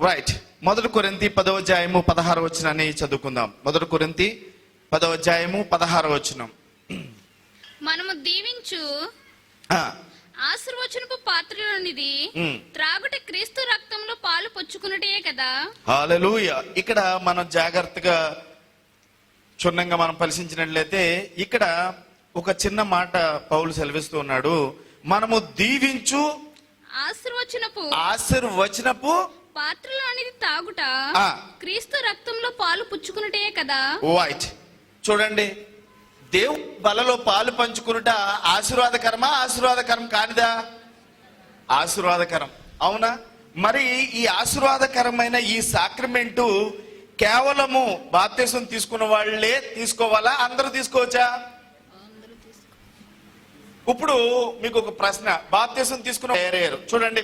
Right. 1 కొరింథీ 10వ అధ్యాయము 16వ వచనాన్ని చదువుకుందాం. 1 కొరింథీ 10వ అధ్యాయము 16వ వచనం. మనము దీవించు ఆశీర్వచనపు పాత్రలోనిది త్రాగుట క్రీస్తు రక్తంలో పాలు పొచ్చుకున్నటే కదా. హల్లెలూయా. ఇక్కడ మనం జాగ్రత్తగా క్షుణ్ణంగా మనం పరిశీలించినట్లయితే ఇక్కడ ఒక చిన్న మాట పౌలు సెలవిస్తూ ఉన్నాడు. మనము దీవించు ఆశీర్వచనపు పాత్రలో అనేది తాగుట క్రీస్తు రక్తంలో పాలు పుచ్చుకున్నటే కదా. రైట్. చూడండి, దేవుని బలలో పాలు పంచుకునుట ఆశీర్వాదకరమా, ఆశీర్వాదకరం కానిదా? ఆశీర్వాదకరం, అవునా? మరి ఈ ఆశీర్వాదకరమైన ఈ సాక్రమెంటు కేవలము బాప్తిసం తీసుకున్న వాళ్ళే తీసుకోవాలా, అందరూ తీసుకోవచ్చా? ఇప్పుడు మీకు ఒక ప్రశ్న, బాప్తిసం తీసుకున్న వేరేరు చూడండి,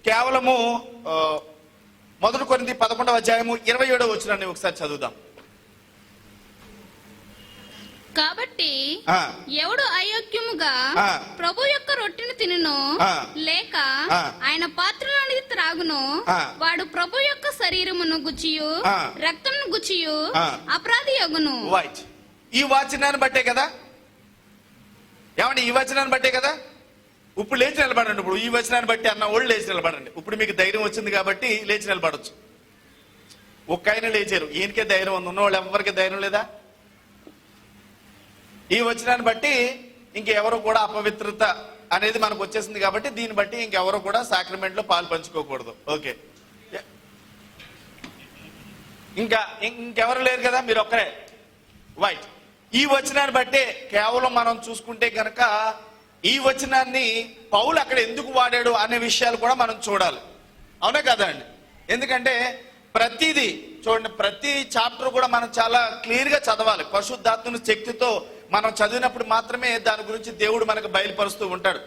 కేవలము 1 కొరింథీ 11వ అధ్యాయము 27వ వచనాన్ని ఒకసారి చదువుదాం. కాబట్టి ఎవడు అయోగ్యముగా ప్రభు యొక్క రొట్టెను తినును లేక ఆయన పాత్రలోని త్రాగును వాడు ప్రభు యొక్క శరీరమును గుచ్చియు రక్తమును గుచ్చియు అపరాధి యొగును. ఈ వచనాన్ని బట్టే కదా, ఏమండి? ఈ వచనాన్ని బట్టే కదా. ఇప్పుడు లేచి నిలబడండి. ఇప్పుడు ఈ వచనాన్ని బట్టి అన్న వాళ్ళు లేచి నిలబడండి. ఇప్పుడు మీకు ధైర్యం వచ్చింది కాబట్టి లేచి నిలబడచ్చు. ఒక్క ఆయన లేచారు, ఈయనకే ధైర్యం ఉంది, ఉన్నవాళ్ళు ఎవరికి ధైర్యం లేదా? ఈ వచనాన్ని బట్టి ఇంకెవరు కూడా అపవిత్రత అనేది మనకు వచ్చేసింది కాబట్టి దీన్ని బట్టి ఇంకెవరు కూడా సాక్రమెంట్ లో పాలు పంచుకోకూడదు. ఓకే, ఇంకెవరు లేరు కదా, మీరు ఒక్కరే. రైట్. ఈ వచనాన్ని బట్టే కేవలం మనం చూసుకుంటే కనుక ఈ వచనాన్ని పౌలు అక్కడ ఎందుకు వాడాడు అనే విషయాలు కూడా మనం చూడాలి, అవునా కదా అండి? ఎందుకంటే ప్రతిదీ చూడండి, ప్రతి చాప్టర్ కూడా మనం చాలా క్లియర్ గా చదవాలి. పరిశుద్ధాత్మని శక్తితో మనం చదివినప్పుడు మాత్రమే దాని గురించి దేవుడు మనకు బయలుపరుస్తూ ఉంటాడు.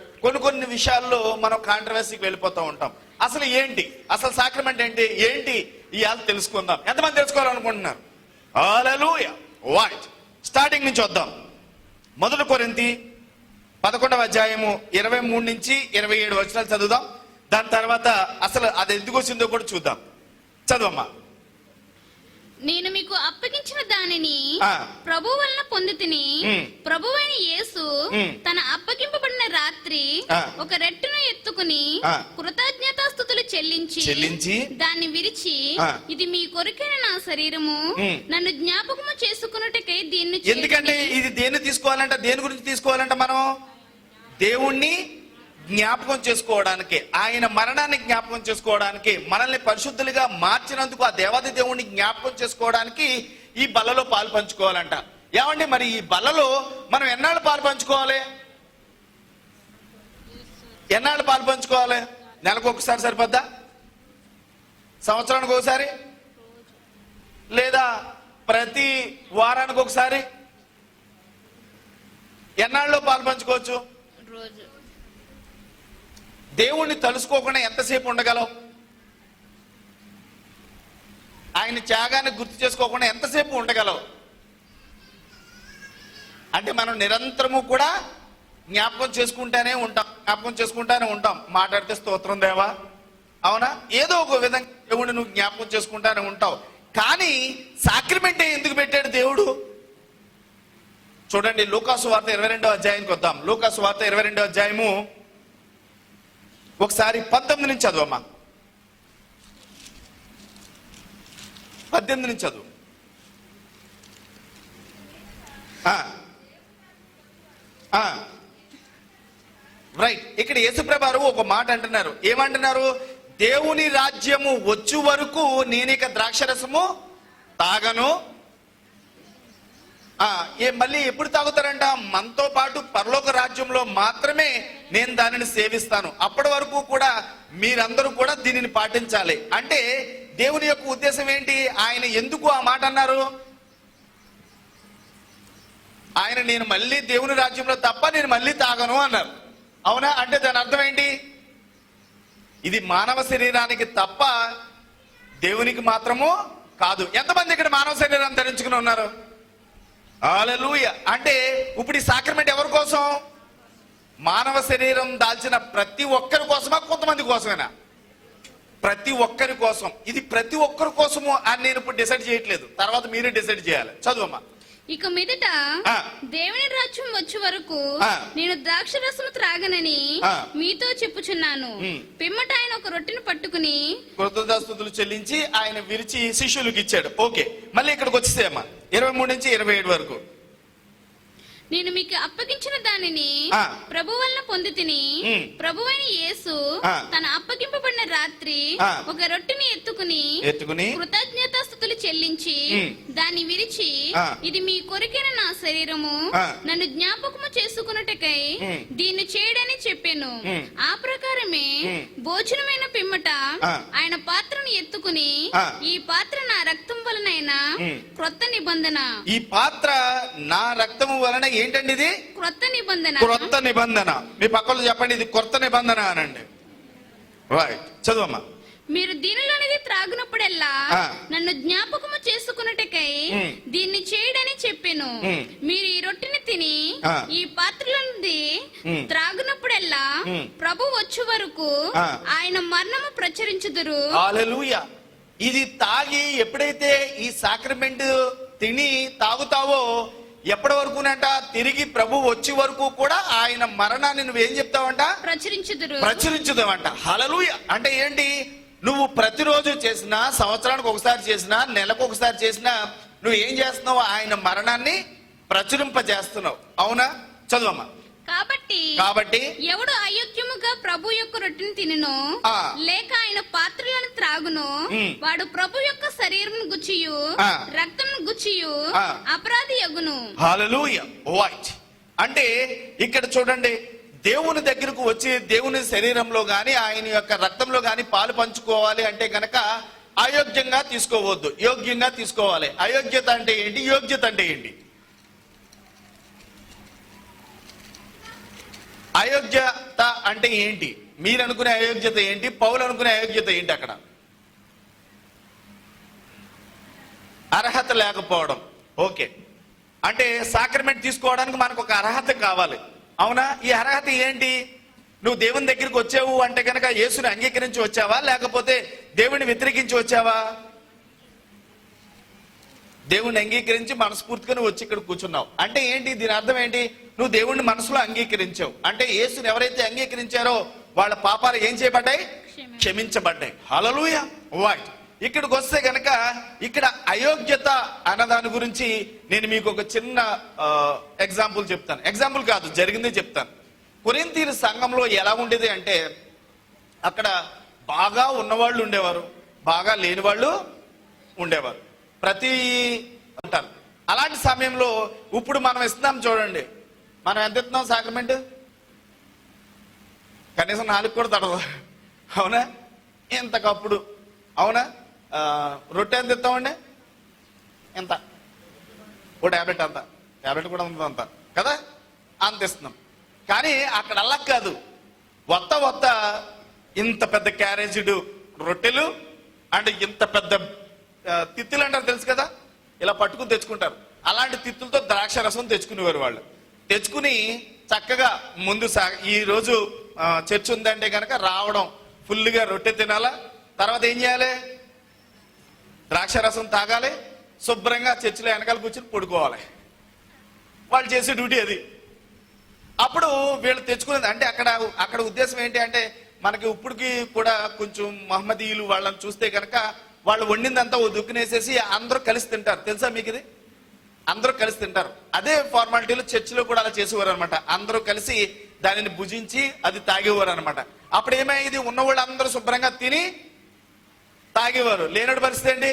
కొన్ని విషయాల్లో మనం కాంట్రవర్సీకి వెళ్ళిపోతూ ఉంటాం. అసలు ఏంటి, అసలు సాక్రమెంట్ ఏంటి ఇవాళ తెలుసుకుందాం. ఎంతమంది తెలుసుకోవాలనుకుంటున్నారు? హల్లెలూయా. రైట్. స్టార్టింగ్ నుంచి వద్దాం. 1 కొరింథీ 11వ అధ్యాయము 23 నుంచి 27 వచనాలు చదువుదాం. దాని తర్వాత అసలు అది ఎందుకు వచ్చిందో కూడా చూద్దాం. చదువమ్మా. నేను మీకు అప్పగించిన దానిని ప్రభు వలన పొందితిని. ప్రభువైన యేసు తన అప్పగింపబడిన రాత్రి ఒక రెట్టును ఎత్తుకుని కృతజ్ఞతాస్తుతులు చెల్లించి దాన్ని విరిచి, ఇది మీ కొరకైన నా శరీరము, నన్ను జ్ఞాపకము చేసుకున్నట్టుకై దీన్ని. ఎందుకంటే ఇది దేన్ని తీసుకోవాలంట, దేని గురించి తీసుకోవాలంట? మనం దేవుణ్ణి జ్ఞాపకం చేసుకోవడానికి, ఆయన మరణాన్ని జ్ఞాపకం చేసుకోవడానికి, మనల్ని పరిశుద్ధులుగా మార్చినందుకు ఆ దేవాది దేవుణ్ణి జ్ఞాపకం చేసుకోవడానికి ఈ బలలో పాలు పంచుకోవాలంట. ఏమండి, మరి ఈ బలలో మనం ఎన్నాళ్ళు పాలు పంచుకోవాలి? ఎన్నాళ్ళు పాలు పంచుకోవాలి? నెలకు ఒకసారి సరిపోద్దా? సంవత్సరానికి ఒకసారి? లేదా ప్రతి వారానికి ఒకసారి? ఎన్నాళ్ళు పాలు పంచుకోవచ్చు? దేవుణ్ణి తలుసుకోకుండా ఎంతసేపు ఉండగలవు? ఆయన త్యాగాన్ని గుర్తు చేసుకోకుండా ఎంతసేపు ఉండగలవు? అంటే మనం నిరంతరము కూడా జ్ఞాపకం చేసుకుంటూనే ఉంటాం. మాట్లాడితే స్తోత్రం దేవా, అవునా? ఏదో ఒక విధంగా దేవుడిని నువ్వు జ్ఞాపకం చేసుకుంటానే ఉంటావు. కానీ సాక్రమెంట్ ఎందుకు పెట్టాడు దేవుడు? చూడండి, లూకాసు వార్త 22వ అధ్యాయానికి వద్దాం. లూకాసు వార్త 22వ అధ్యాయము ఒకసారి 19 నుంచి చదువమ్మా. 18 నుంచి చదువు. రైట్. ఇక్కడ యేసుప్రభువు ఒక మాట అంటున్నారు. ఏమంటున్నారు? దేవుని రాజ్యము వచ్చు వరకు నేనిక ద్రాక్షరసము తాగను. మళ్ళీ ఎప్పుడు తాగుతారంట? మనతో పాటు పరలోక రాజ్యంలో మాత్రమే నేను దానిని సేవిస్తాను. అప్పటి వరకు కూడా మీరందరూ కూడా దీనిని పాటించాలి. అంటే దేవుని యొక్క ఉద్దేశం ఏంటి? ఆయన ఎందుకు ఆ మాట అన్నారు? ఆయన నేను మళ్ళీ దేవుని రాజ్యంలో తప్ప నేను మళ్ళీ తాగను అన్నారు, అవునా? అంటే దాని అర్థం ఏంటి? ఇది మానవ శరీరానికి తప్ప దేవునికి మాత్రము కాదు. ఎంతమంది ఇక్కడ మానవ శరీరాన్ని ధరించుకుని ఉన్నారు? హల్లెలూయా. అంటే ఇప్పుడు ఈ సాక్రమెంట్ ఎవరి కోసం? మానవ శరీరం దాల్చిన ప్రతి ఒక్కరి కోసమా, కొంతమంది కోసమేనా? ప్రతి ఒక్కరి కోసం, ఇది ప్రతి ఒక్కరి కోసము అని నేను ఇప్పుడు డిసైడ్ చేయట్లేదు, తర్వాత మీరే డిసైడ్ చేయాలి. చదువమ్మా. ఇక మీదట ఆ. దేవుని రాజ్యం వచ్చే వరకు ఆ. నేను ద్రాక్ష రసము త్రాగనని ఆ. మీతో చెప్పుచున్నాను. పిమ్మట ఆయన ఒక రొట్టెను పట్టుకుని కృతజ్ఞతాస్తుతులు చెల్లించి ఆయన విరిచి శిష్యులకు ఇచ్చాడు. ఓకే, మళ్ళీ ఇక్కడికి వచ్చేసేమ్మా 23 నుంచి 27 వరకు. నేను మీకు అప్పగించిన దానిని ఆ. ప్రభు వలన పొంది తిని ఉమ్. ప్రభువైన యేసు ఆ. తన అప్పగింపబడిన రాత్రి ఆ. ఒక రొట్టెని ఎత్తుకుని కృతజ్ఞతాస్తుతులు చెల్లించి ఉమ్. దాన్ని విరిచి ఆ. ఇది మీ కొరికిన నా శరీరము, ఆ. నన్ను జ్ఞాపకము చేసుకున్నటకై ఉమ్. దీన్ని చేయడని చెప్పాను. ఉమ్. ఆ ప్రకారమే ఉమ్. భోజనమైన పిమ్మట ఆ. ఆయన పాత్రను ఎత్తుకుని ఆ. ఈ పాత్ర నా రక్తం వలనైన ఉమ్. క్రొత్త నిబంధన. ఈ పాత్ర నా రక్తము వలన ఏంటండి ఇది? క్రొత్త నిబంధన. క్రొత్త నిబంధన. మీ పక్కలో చెప్పండి, ఇది కొత్త నిబంధన అనండి. రైట్, చదువమ్మా. మీరు దీనిలోనిది త్రాగునప్పుడెల్లా ఆ. నన్ను జ్ఞాపకము చేసుకున్నటకై ఉమ్. దీన్ని చేయడని చెప్పాను. ఉమ్. మీరు ఈ రొట్టెని తిని ఆ. ఈ పాత్రలోనిది ఉమ్. త్రాగునప్పుడెల్లా ఉమ్. ప్రభు వచ్చే వరకు ఆ. ఆయన మరణము ప్రచురించుదురు. హల్లెలూయా. ఇది తాగి ఎప్పుడైతే ఈ సాక్రమెంట్ తిని తాగుతావో ఎప్పటి వరకునంట, తిరిగి ప్రభు వచ్చే వరకు కూడా ఆయన మరణాన్ని నువ్వేం చెప్తావంట? ప్రచురించుదామంట. హల్లెలూయా. అంటే ఏంటి? నువ్వు ప్రతిరోజు చేసినా, సంవత్సరానికి ఒకసారి చేసినా, నెలకు ఒకసారి చేసినా, నువ్వు ఏం చేస్తున్నావు? ఆయన మరణాన్ని ప్రచురింపజేస్తున్నావు. అవునా? చదువమ్మా. కాబట్టి ఎవడు అయోగ్యముగా ప్రభు యొక్క రొట్టెని తినను ఆ. లేక ఆయన పాత్రలను త్రాగును వాడు ప్రభు యొక్క శరీరం గుచ్చియు ఆ. రక్తం గుచ్చియు ఆ. అపరాధి యగును. హల్లెలూయా. రైట్. అంటే ఇక్కడ చూడండి, దేవుని దగ్గరకు వచ్చి దేవుని శరీరంలో గాని ఆయన యొక్క రక్తంలో గాని పాలు పంచుకోవాలి అంటే గనక అయోగ్యంగా తీసుకోవద్దు, యోగ్యంగా తీసుకోవాలి. అయోగ్యత అంటే ఏంటి? యోగ్యత అంటే ఏంటి? అయోగ్యత అంటే ఏంటి? మీరు అనుకునే అయోగ్యత ఏంటి? పౌలు అనుకునే అయోగ్యత ఏంటి? అక్కడ అర్హత లేకపోవడం. ఓకే, అంటే సాక్రమెంట్ తీసుకోవడానికి మనకు ఒక అర్హత కావాలి. అవునా? ఈ అర్హత ఏంటి? నువ్వు దేవుని దగ్గరికి వచ్చావు అంటే కనుక యేసుని అంగీకరించి వచ్చావా, లేకపోతే దేవుని వ్యతిరేకించి వచ్చావా? దేవుణ్ణి అంగీకరించి మనస్ఫూర్తిగా నువ్వు వచ్చి ఇక్కడ కూర్చున్నావు అంటే ఏంటి? దీని అర్థం ఏంటి? నువ్వు దేవుణ్ణి మనసులో అంగీకరించావు అంటే యేసుని ఎవరైతే అంగీకరించారో వాళ్ళ పాపాలు ఏం చేయబడ్డాయి? క్షమించబడ్డాయి. హల్లెలూయా. రైట్. ఇక్కడికి వస్తే గనక ఇక్కడ అయోగ్యత అన్నదాని గురించి నేను మీకు ఒక చిన్న ఎగ్జాంపుల్ చెప్తాను. ఎగ్జాంపుల్ కాదు, జరిగిందే చెప్తాను. కొరింథీయుల సంఘంలో ఎలా ఉండేది అంటే, అక్కడ బాగా ఉన్నవాళ్ళు ఉండేవారు, బాగా లేని వాళ్ళు ఉండేవారు. ప్రతి అంటారు. అలాంటి సమయంలో ఇప్పుడు మనం ఇస్తున్నాం చూడండి, మనం ఎంత ఇస్తున్నాం సాక్రమెంట్? కనీసం 4 కూడా తడదు. అవునా? ఎంతకప్పుడు. అవునా? రొట్టె ఎంత ఇస్తామండి? ఎంత? ఓ టాబ్లెట్ అంత, టాబ్లెట్ కూడా ఉంది అంత కదా, అంత ఇస్తున్నాం. కానీ అక్కడ అలా కాదు, వత్త ఇంత పెద్ద క్యారేజీడు రొట్టెలు అంటే ఇంత పెద్ద తిత్తులు అంటారు తెలుసు కదా, ఇలా పట్టుకుని తెచ్చుకుంటారు. అలాంటి తిత్తులతో ద్రాక్ష రసం తెచ్చుకునేవారు వాళ్ళు. తెచ్చుకుని చక్కగా ముందు ఈ రోజు చర్చ్ ఉందంటే కనుక రావడం, ఫుల్గా రొట్టె తినాలా, తర్వాత ఏం చేయాలి? ద్రాక్ష రసం తాగాలి, శుభ్రంగా చర్చిలో వెనకాల కూర్చుని పడుకోవాలి. వాళ్ళు చేసే డ్యూటీ అది. అప్పుడు వీళ్ళు తెచ్చుకునేది అంటే అక్కడ ఉద్దేశం ఏంటి అంటే, మనకి ఇప్పటికి కూడా కొంచెం మహమ్మదీయులు వాళ్ళని చూస్తే కనుక వాళ్ళు వండిందంతా ఓ దుక్కునేసేసి అందరూ కలిసి తింటారు. తెలుసా మీకు ఇది? అందరూ కలిసి తింటారు. అదే ఫార్మాలిటీలో చర్చిలో కూడా అలా చేసేవారు అనమాట. అందరూ కలిసి దానిని భుజించి అది తాగేవారు అనమాట. అప్పుడు ఏమైంది? ఉన్నవాళ్ళు అందరూ శుభ్రంగా తిని తాగేవారు. లేనటి పరిస్థితి ఏంటి?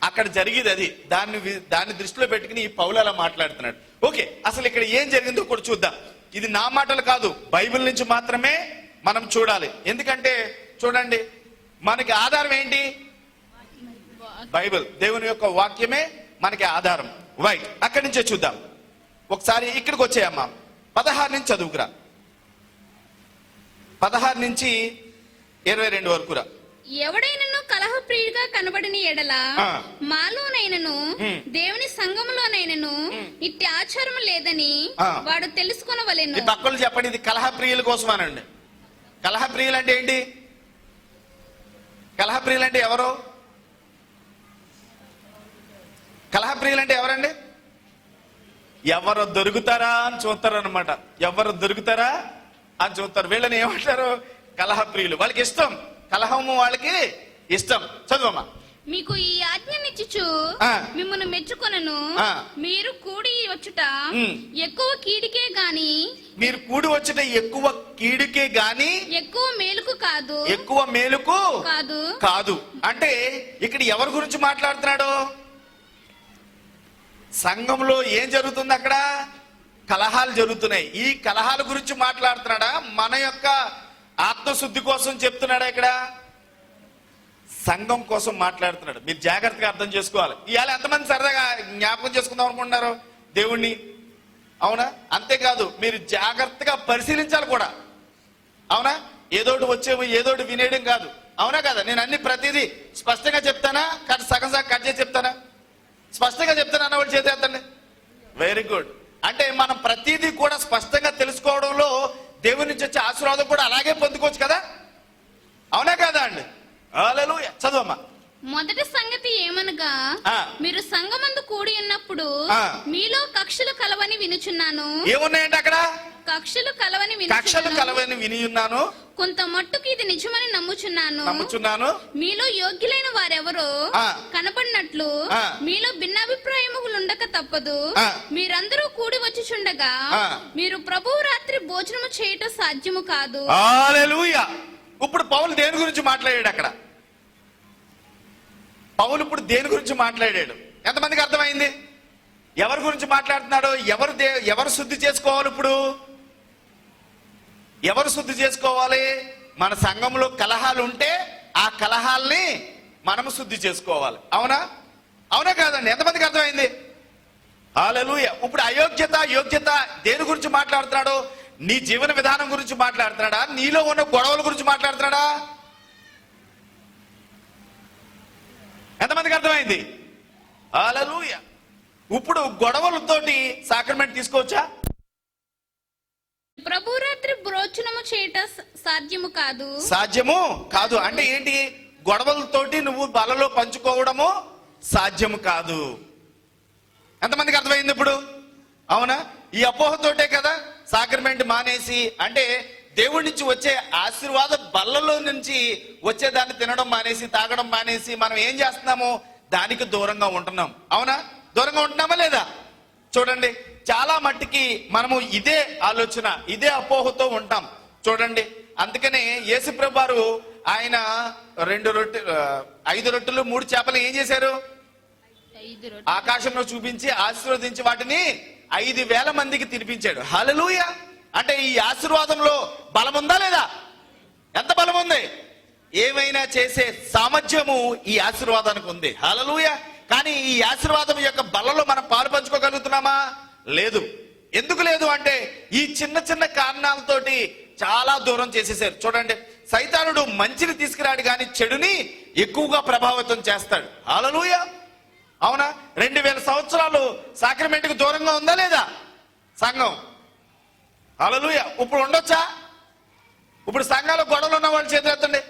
అక్కడ జరిగేది అది. దాన్ని దృష్టిలో పెట్టుకుని ఈ పౌలు అలా మాట్లాడుతున్నాడు. ఓకే, అసలు ఇక్కడ ఏం జరిగిందో కూడా చూద్దాం. ఇది నా మాటలు కాదు, బైబిల్ నుంచి మాత్రమే మనం చూడాలి. ఎందుకంటే చూడండి, మనకి ఆధారం ఏంటి? బైబిల్, దేవుని యొక్క వాక్యమే మనకి ఆధారం. రైట్, అక్కడి నుంచే చూద్దాం. ఒకసారి ఇక్కడికి వచ్చాయమ్మా, 16 నుంచి చదువుకురా. 16 నుంచి 22 వరకు రా. ఎవడైనను కలహప్రియుడిగా కనబడిన ఎడల మాలోనైనను దేవుని సంఘములోనైనను ఇట్టి ఆచారం లేదని వాడు తెలుసుకొనవలెను. పక్కలు చెప్పండి, ఇది కలహప్రియుల కోసం అనండి. కలహప్రియులు అంటే ఏంటి? కలహప్రియులు అంటే ఎవరు? కలహప్రియులు అంటే ఎవరండి? ఎవరు దొరుకుతారా అని చూస్తారు అనమాట. ఎవరు దొరుకుతారా అని చూస్తారు. వీళ్ళని ఏమంటారు? కలహప్రియులు. వాళ్ళకి ఇష్టం కలహము, వాళ్ళకి ఇష్టం. చదువమ్మా. మీకు ఈ ఆజ్ఞనిచ్చుచు ఆ. మిమ్మల్ని మెచ్చుకొనను. ఆ. మీరు కూడి వచ్చుట ఉమ్. ఎక్కువ కీడికే గాని మీరు కూడి వచ్చిన ఎక్కువ కీడుకే గాని ఎక్కువ మేలుకు కాదు. ఎక్కువ మేలుకు కాదు. కాదు. అంటే ఇక్కడ ఎవరి గురించి మాట్లాడుతున్నాడు? సంఘంలో ఏం జరుగుతుంది? అక్కడ కలహాలు జరుగుతున్నాయి. ఈ కలహాల గురించి మాట్లాడుతున్నాడా? మన యొక్క ఆత్మశుద్ధి కోసం చెప్తున్నాడా? ఇక్కడ సంఘం కోసం మాట్లాడుతున్నాడు. మీరు జాగ్రత్తగా అర్థం చేసుకోవాలి. ఇవాళ ఎంతమంది సరదాగా జ్ఞాపకం చేసుకుందాం అనుకుంటున్నారు దేవుణ్ణి? అవునా? అంతేకాదు, మీరు జాగ్రత్తగా పరిశీలించాలి కూడా. అవునా? ఏదోటి వచ్చేవి ఏదోటి వినేయడం కాదు. అవునా కదా? నేను అన్ని ప్రతిదీ స్పష్టంగా చెప్తానా? సగం సగం కట్ చేసి చెప్తానా? స్పష్టంగా చెప్తాను అన్న వాళ్ళు చేతేస్తండి. Very good. అంటే మనం ప్రతిదీ కూడా స్పష్టంగా తెలుసుకోవడంలో దేవుని నుంచి వచ్చే ఆశీర్వాదం కూడా అలాగే పొందుకోవచ్చు కదా? అవునా కదా అండి? హల్లెలూయా. చదవమ్మా. మొదటి సంగతి ఏమనగా ఆ. మీరు సంఘమందు కూడి ఉన్నప్పుడు ఆ. మీలో కక్షలు కలవని వినుచున్నాను. ఏమున్నాయంటే అక్కడ? కక్షలు కలవని కక్షలు వినుచున్నాను. కలవని విని ఉన్నాను. కొంత మట్టుకు ఇది నిజమని నమ్ముచున్నాను. మీలో యోగ్యులైన వారెవరో ఆ. కనపడినట్లు ఆ. మీలో భిన్నాభిప్రాయములు ఉండక తప్పదు. ఆ. మీరందరూ కూడి వచ్చుచుండగా ఆ. మీరు ప్రభువు రాత్రి భోజనము చేయటం సాధ్యము కాదు. హల్లెలూయా. ఇప్పుడు పౌలు దేని గురించి మాట్లాడాడు అక్కడ? పౌలు ఇప్పుడు దేని గురించి మాట్లాడాడు? ఎంతమందికి అర్థమైంది? ఎవరి గురించి మాట్లాడుతున్నాడో? ఎవరు శుద్ధి చేసుకోవాలి? ఇప్పుడు ఎవరు శుద్ధి చేసుకోవాలి? మన సంఘంలో కలహాలు ఉంటే ఆ కలహాల్ని మనము శుద్ధి చేసుకోవాలి. అవునా? అవునా కాదండి? ఎంతమందికి అర్థమైంది? హల్లెలూయా. ఇప్పుడు అయోగ్యత యోగ్యత దేని గురించి మాట్లాడుతున్నాడో? నీ జీవన విధానం గురించి మాట్లాడుతున్నాడా? నీలో ఉన్న గొడవల గురించి మాట్లాడుతున్నాడా? ఎంతమందికి అర్థమైంది? హల్లెలూయా. ఇప్పుడు గొడవలతోటి సాక్రమెంట్ తీసుకోవచ్చా? ప్రభు రాత్రి భోజనము చేయటం సాధ్యము కాదు. సాధ్యము కాదు అంటే ఏంటి? గొడవలతోటి నువ్వు బలలో పంచుకోవడము సాధ్యము కాదు. ఎంతమందికి అర్థమైంది ఇప్పుడు? అవునా? ఈ అపోహతోటే కదా సాక్రమెంట్ మానేసి, అంటే దేవుడి నుంచి వచ్చే ఆశీర్వాద బల్లలో నుంచి వచ్చేదాన్ని తినడం మానేసి, తాగడం మానేసి మనం ఏం చేస్తున్నాము? దానికి దూరంగా ఉంటున్నాం. అవునా? దూరంగా ఉంటున్నామా లేదా? చూడండి, చాలా మట్టికి మనము ఇదే ఆలోచన, ఇదే అపోహతో ఉంటాం. చూడండి, అందుకనే యేసుప్రభు వారు ఆయన 5 రొట్టెలు 3 చేపలు ఏం చేశారు? ఆకాశంలో చూపించి ఆశీర్వదించి వాటిని 5,000 మందికి తినిపించాడు. హల్లెలూయా. అంటే ఈ ఆశీర్వాదంలో బలం ఉందా లేదా? ఎంత బలం ఉంది? ఏమైనా చేసే సామర్థ్యము ఈ ఆశీర్వాదానికి ఉంది. హల్లెలూయా. కానీ ఈ ఆశీర్వాదం యొక్క బలలో మనం పాలు పంచుకోగలుగుతున్నామా? లేదు. ఎందుకు లేదు అంటే ఈ చిన్న చిన్న కారణాలతోటి చాలా దూరం చేసేసారు. చూడండి, సైతానుడు మంచిని తీసుకురాడు కానీ చెడుని ఎక్కువగా ప్రభావితం చేస్తాడు. హల్లెలూయా. అవునా? 2000 సంవత్సరాలు సాక్రమెంట్కి దూరంగా ఉందా లేదా సంఘం? హల్లెలూయా. ఇప్పుడు ఉండొచ్చా? ఇప్పుడు సంఘాలు గొడవలు ఉన్న వాళ్ళు చేతులెత్తండి.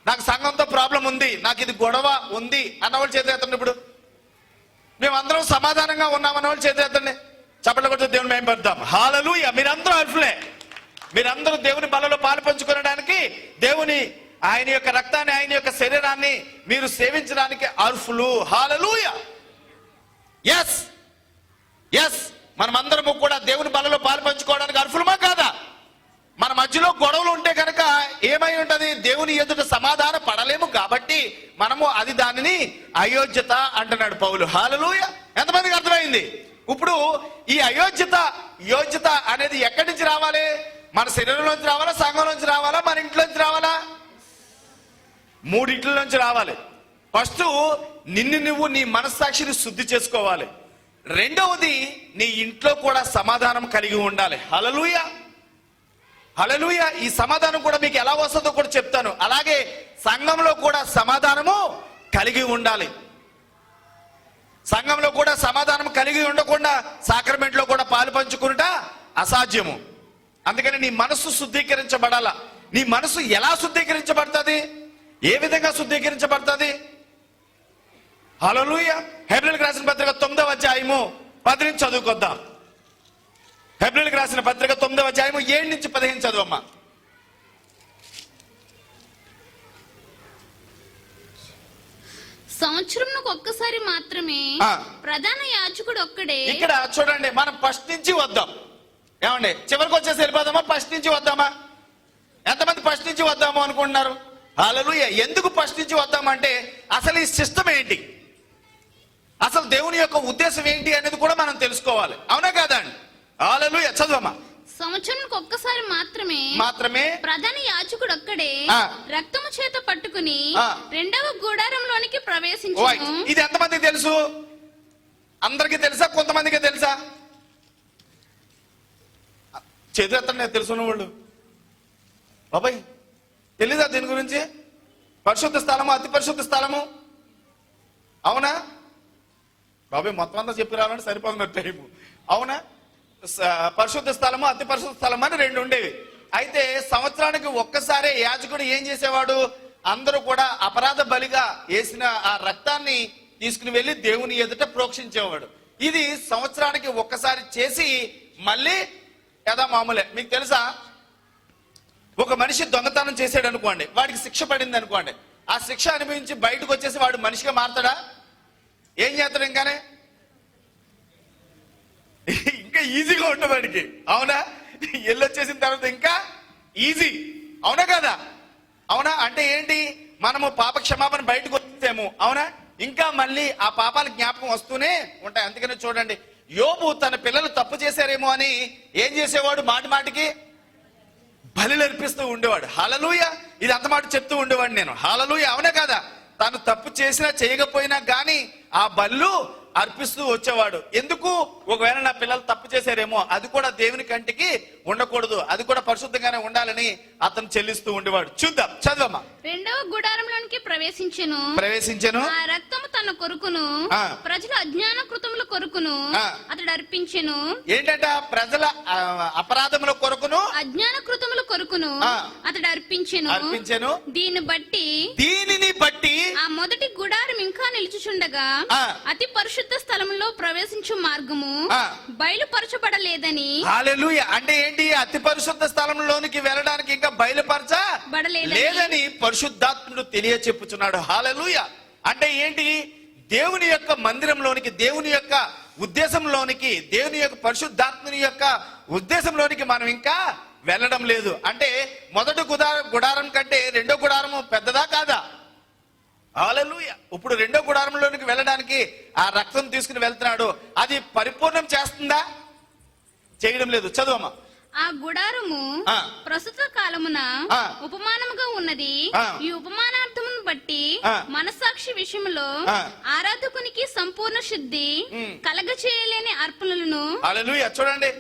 నాకు సంఘంతో ప్రాబ్లం ఉంది, నాకు ఇది గొడవ ఉంది అన్నవాళ్ళు చేతులెత్తండి. ఇప్పుడు మేమందరం సమాధానంగా ఉన్నామన్న వాళ్ళు చేతులెత్తండి. చప్పట్లు కొట్టి దేవుని మేము పెడతాం. హల్లెలూయా. మీరందరూ అర్హులే. మీరందరూ దేవుని బలలో పాలు పంచుకోవడానికి, దేవుని ఆయన యొక్క రక్తాన్ని, ఆయన యొక్క శరీరాన్ని మీరు సేవించడానికి అర్హులు. హల్లెలూయా. ఎస్ ఎస్, మనమందరము కూడా దేవుని బలలో పాలు పంచుకోవడానికి అర్హులమా కాదా? మన మధ్యలో గొడవలు ఉంటే కనుక ఏమై ఉంటది? దేవుని ఎదుట సమాధాన పడలేము కాబట్టి మనము దానిని అయోగ్యత అంటున్నాడు పౌలు. హల్లెలూయా. ఎంతమందికి అర్థమైంది? ఇప్పుడు ఈ యోగ్యత అనేది ఎక్కడి నుంచి రావాలి? మన శరీరంలోంచి రావాలా? సంఘంలోంచి రావాలా? మన ఇంట్లోంచి రావాలా? 3 ఇంట్లోంచి రావాలి. ఫస్ట్ నువ్వు నీ మనస్సాక్షిని శుద్ధి చేసుకోవాలి. రెండవది నీ ఇంట్లో కూడా సమాధానం కలిగి ఉండాలి. హల్లెలూయా. హల్లెలూయా. ఈ సమాధానం కూడా మీకు ఎలా వస్తుందో కూడా చెప్తాను. అలాగే సంఘంలో కూడా సమాధానము కలిగి ఉండాలి. సంఘంలో కూడా సమాధానం కలిగి ఉండకుండా సాక్రమెంట్లో కూడా పాలు పంచుకుంట అసాధ్యము. అందుకని నీ మనస్సు శుద్ధీకరించబడాల. నీ మనసు ఎలా శుద్ధీకరించబడుతుంది? ఏ విధంగా శుద్ధీకరించబడుతుంది? హల్లెలూయా. హెబ్రీయులకు రాసిన పత్రిక 9వ అధ్యాయము 10 నుంచి చదువుకొద్దాం. హెబ్రీయులకు రాసిన పత్రిక 9వ అధ్యాయము 7 నుంచి 15 చదువమ్మా. సంవత్సరంకు ఒక్కసారి మాత్రమే ప్రధాన యాజకుడు ఒక్కడే. ఇక్కడ చూడండి, మనం ఫస్ట్ నుంచి వద్దాం. ఏమండి, చివరికి వచ్చేసి వెళ్ళిపోదామా? ఫస్ట్ నుంచి వద్దామా? ఎంతమంది ఫస్ట్ నుంచి వద్దాము అనుకుంటున్నారు? హల్లెలూయా. ఎందుకు ఫస్ట్ నుంచి వద్దామంటే అసలు ఈ సిస్టమ్ ఏంటి, అసలు దేవుని యొక్క ఉద్దేశం ఏంటి అనేది కూడా మనం తెలుసుకోవాలి. అవునా కాదా అండి? హల్లెలూయా. చదవమ్మా. సంవత్సరానికి ఒక్కసారి మాత్రమే ప్రధాన యాజకుడు ఒక్కడే రక్తము చేత పట్టుకుని రెండవ గుడారంలోనికి ప్రవేశించును. ఇది ఎంతమందికి తెలుసు? అందరికీ తెలుసా? కొంతమందికి తెలుసా? చేతులెత్తండి తెలుసున్న వాళ్ళు. బాబాయ్ తెలీదా దీని గురించి? పరిశుద్ధ స్థలము, అతి పరిశుద్ధ స్థలము. అవునా బాబాయ్? మొత్తం అంతా చెప్పి రావాలంటే సరిపోతున్న టైము. అవునా? పరిశుద్ధ స్థలము, అతి పరిశుద్ధ స్థలం అని 2 ఉండేవి. అయితే సంవత్సరానికి ఒక్కసారి యాజకుడు ఏం చేసేవాడు? అందరూ కూడా అపరాధ బలిగా వేసిన ఆ రక్తాన్ని తీసుకుని వెళ్లి దేవుని ఎదుట ప్రోక్షించేవాడు. ఇది సంవత్సరానికి ఒక్కసారి చేసి మళ్ళీ యథా మామూలే. మీకు తెలుసా, ఒక మనిషి దొంగతనం చేసాడు అనుకోండి, వాడికి శిక్ష పడింది అనుకోండి, ఆ శిక్ష అనుభవించి బయటకు వచ్చేసి వాడు మనిషిగా మారతాడా? ఏం చేస్తాడు? ఇంకా ఈజీగా ఉంటుంది వాడికి. అవునా? ఎల్లొచ్చేసిన తర్వాత ఇంకా ఈజీ. అవునా కదా? అవునా? అంటే ఏంటి, మనము పాప క్షమాపణ బయటకు వచ్చేసాము. అవునా? ఇంకా మళ్ళీ ఆ పాపాల జ్ఞాపకం వస్తూనే ఉంటాయి. అందుకనే చూడండి, యోబు తన పిల్లలు తప్పు చేశారేమో అని ఏం చేసేవాడు? మాటి మాటికి బలులు అర్పిస్తూ ఉండేవాడు. హల్లెలూయా. ఇది అంత మాట చెప్తూ ఉండేవాడు నేను. హల్లెలూయా. అవునా కదా? తాను తప్పు చేసినా చేయకపోయినా గాని ఆ బలు అర్పిస్తూ వచ్చేవాడు. ఎందుకు? ఒకవేళ నా పిల్లలు తప్పు చేశారేమో, అది కూడా దేవుని కంటికి ఉండకూడదు, అది కూడా పరిశుద్ధంగానే ఉండాలని అతను చెల్లిస్తూ ఉండేవాడు. చూద్దాం, చదవమ్మా. రెండవ గుడారంలోనికి ప్రవేశించెను. ఆ రక్తము తన కొరుకును ప్రజల అజ్ఞాన కృతముల కొరుకును అతడు అర్పించెను. ఏంటంట? ప్రజల అపరాధముల కొరకును అజ్ఞాన కృతముల కొరుకును అతడు అర్పించెను. దీనిని బట్టి ఆ మొదటి గుడారం ఇంకా నిలుచుచుండగా అతి పరిశుద్ధ స్థలంలో ప్రవేశించు మార్గము బయలుపరచబడలేదని. హల్లెలూయా. అంటే ఏంటి? అతి పరిశుద్ధ స్థలంలోనికి వెళ్ళడానికి ఇంకా బయలుపరచబడలేదని పరిశుద్ధాత్ముడు తెలియచెప్పుచున్నాడు. హల్లెలూయా. అంటే ఏంటి? దేవుని యొక్క మందిరంలోనికి, దేవుని యొక్క ఉద్దేశంలోనికి, దేవుని యొక్క పరిశుద్ధాత్ముని యొక్క ఉద్దేశంలోనికి మనం ఇంకా వెళ్ళడం లేదు. అంటే మొదటి గుడారం కంటే రెండో గుడారము పెద్దదా కాదా? హల్లెలూయా. ఇప్పుడు రెండో గుడారంలోనికి వెళ్ళడానికి ఆ రక్తం తీసుకుని వెళ్తున్నాడు. అది పరిపూర్ణం చేస్తుందా? చేయడం లేదు. చదువమ్మా. ఆ గుడారము ప్రస్తుత కాలమున ఉపమానముగా ఉన్నది. ఈ ఉపమానార్థమును బట్టి మనసాక్షి విషయంలో ఆరాధకునికి సంపూర్ణ శుద్ధి కలగచేయలేని అర్పణలను. హల్లెలూయా. చూడండి,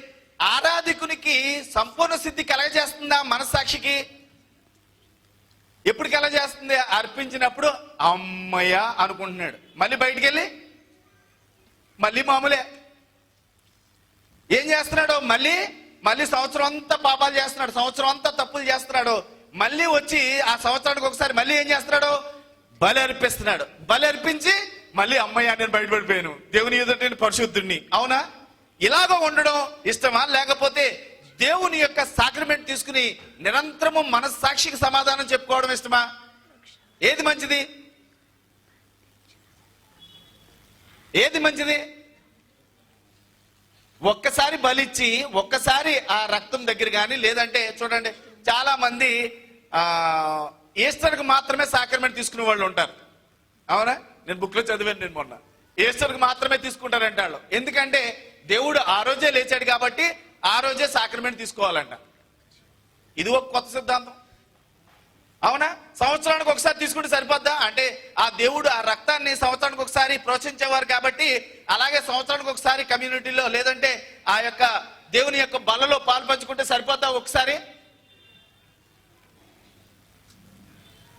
ఆరాధకునికి సంపూర్ణ సిద్ధి కలగజేస్తుందా మనసాక్షికి? ఎప్పుడు కలగజేస్తుంది? అర్పించినప్పుడు అమ్మయ్య అనుకుంటున్నాడు. మళ్ళీ బయటికి వెళ్ళి మళ్ళీ మామూలే. ఏం చేస్తున్నాడు? మళ్ళీ సంవత్సరం అంతా పాపాలు చేస్తున్నాడు, సంవత్సరం అంతా తప్పులు చేస్తున్నాడు. మళ్ళీ వచ్చి ఆ సంవత్సరానికి ఒకసారి మళ్ళీ ఏం చేస్తున్నాడు? బలి అర్పిస్తున్నాడు. బలి అర్పించి మళ్ళీ అమ్మయ్య నేను బయటపడిపోయాను, దేవుని ఎదుట నేను పరిశుద్ధుడిని. అవునా? ఇలాగ ఉండడం ఇష్టమా? లేకపోతే దేవుని యొక్క సాక్రమెంట్ తీసుకుని నిరంతరము మనస్సాక్షికి సమాధానం చెప్పుకోవడం ఇష్టమా? ఏది మంచిది? ఏది మంచిది? ఒక్కసారి బలిచ్చి ఒక్కసారి ఆ రక్తం దగ్గర కానీ, లేదంటే చూడండి చాలా మంది ఈస్టర్కి మాత్రమే సాక్రమెంట్ తీసుకునే వాళ్ళు ఉంటారు. అవునా? నేను బుక్ లో చదివాను, నేను మొన్న. ఈస్టర్కి మాత్రమే తీసుకుంటారంట వాళ్ళు. ఎందుకంటే దేవుడు ఆ రోజే లేచాడు కాబట్టి ఆ రోజే సాక్రమెంట్ తీసుకోవాలంట. ఇది ఒక కొత్త సిద్ధాంతం. అవునా? సంవత్సరానికి ఒకసారి తీసుకుంటే సరిపోద్దా? అంటే ఆ దేవుడు ఆ రక్తాన్ని సంవత్సరానికి ఒకసారి ప్రోత్సహించేవారు కాబట్టి అలాగే సంవత్సరానికి ఒకసారి కమ్యూనిటీలో లేదంటే ఆ యొక్క దేవుని యొక్క బలలో పాలు పంచుకుంటే సరిపోద్దా? ఒకసారి,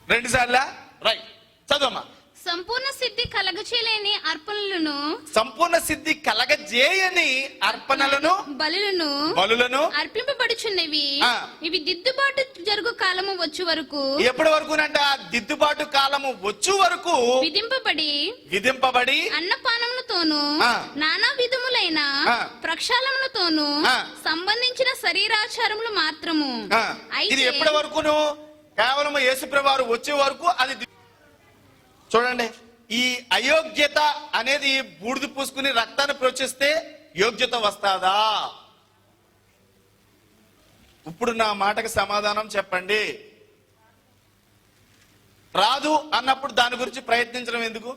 2 సార్లా? రైట్. చదవమ్మా. సంపూర్ణ సిద్ధి కలగచేయలేని అర్పణలను, సంపూర్ణ సిద్ధి కలగజేయని అర్పణలను, బలులను అర్పింపబడుచున్నవి. ఇవి దిద్దుబాటు జరుగు కాలము వచ్చు వరకు, ఎప్పటి వరకునంట? దిద్దుబాటు కాలము వచ్చు వరకు విధింపబడి అన్నపానములతోనూ నానా విధములైన ప్రక్షాళనలతోనూ సంబంధించిన శరీరాచారములు మాత్రము. ఇది ఎప్పటి వరకును? కేవలం యేసుప్రభువు వారు వచ్చే వరకు. అది చూడండి, ఈ అయోగ్యత అనేది బూడిద పూసుకుని రక్తాన్ని ప్రోచిస్తే యోగ్యత వస్తాదా? ఇప్పుడు నా మాటకు సమాధానం చెప్పండి. రాదు అన్నప్పుడు దాని గురించి ప్రయత్నించడం ఎందుకు?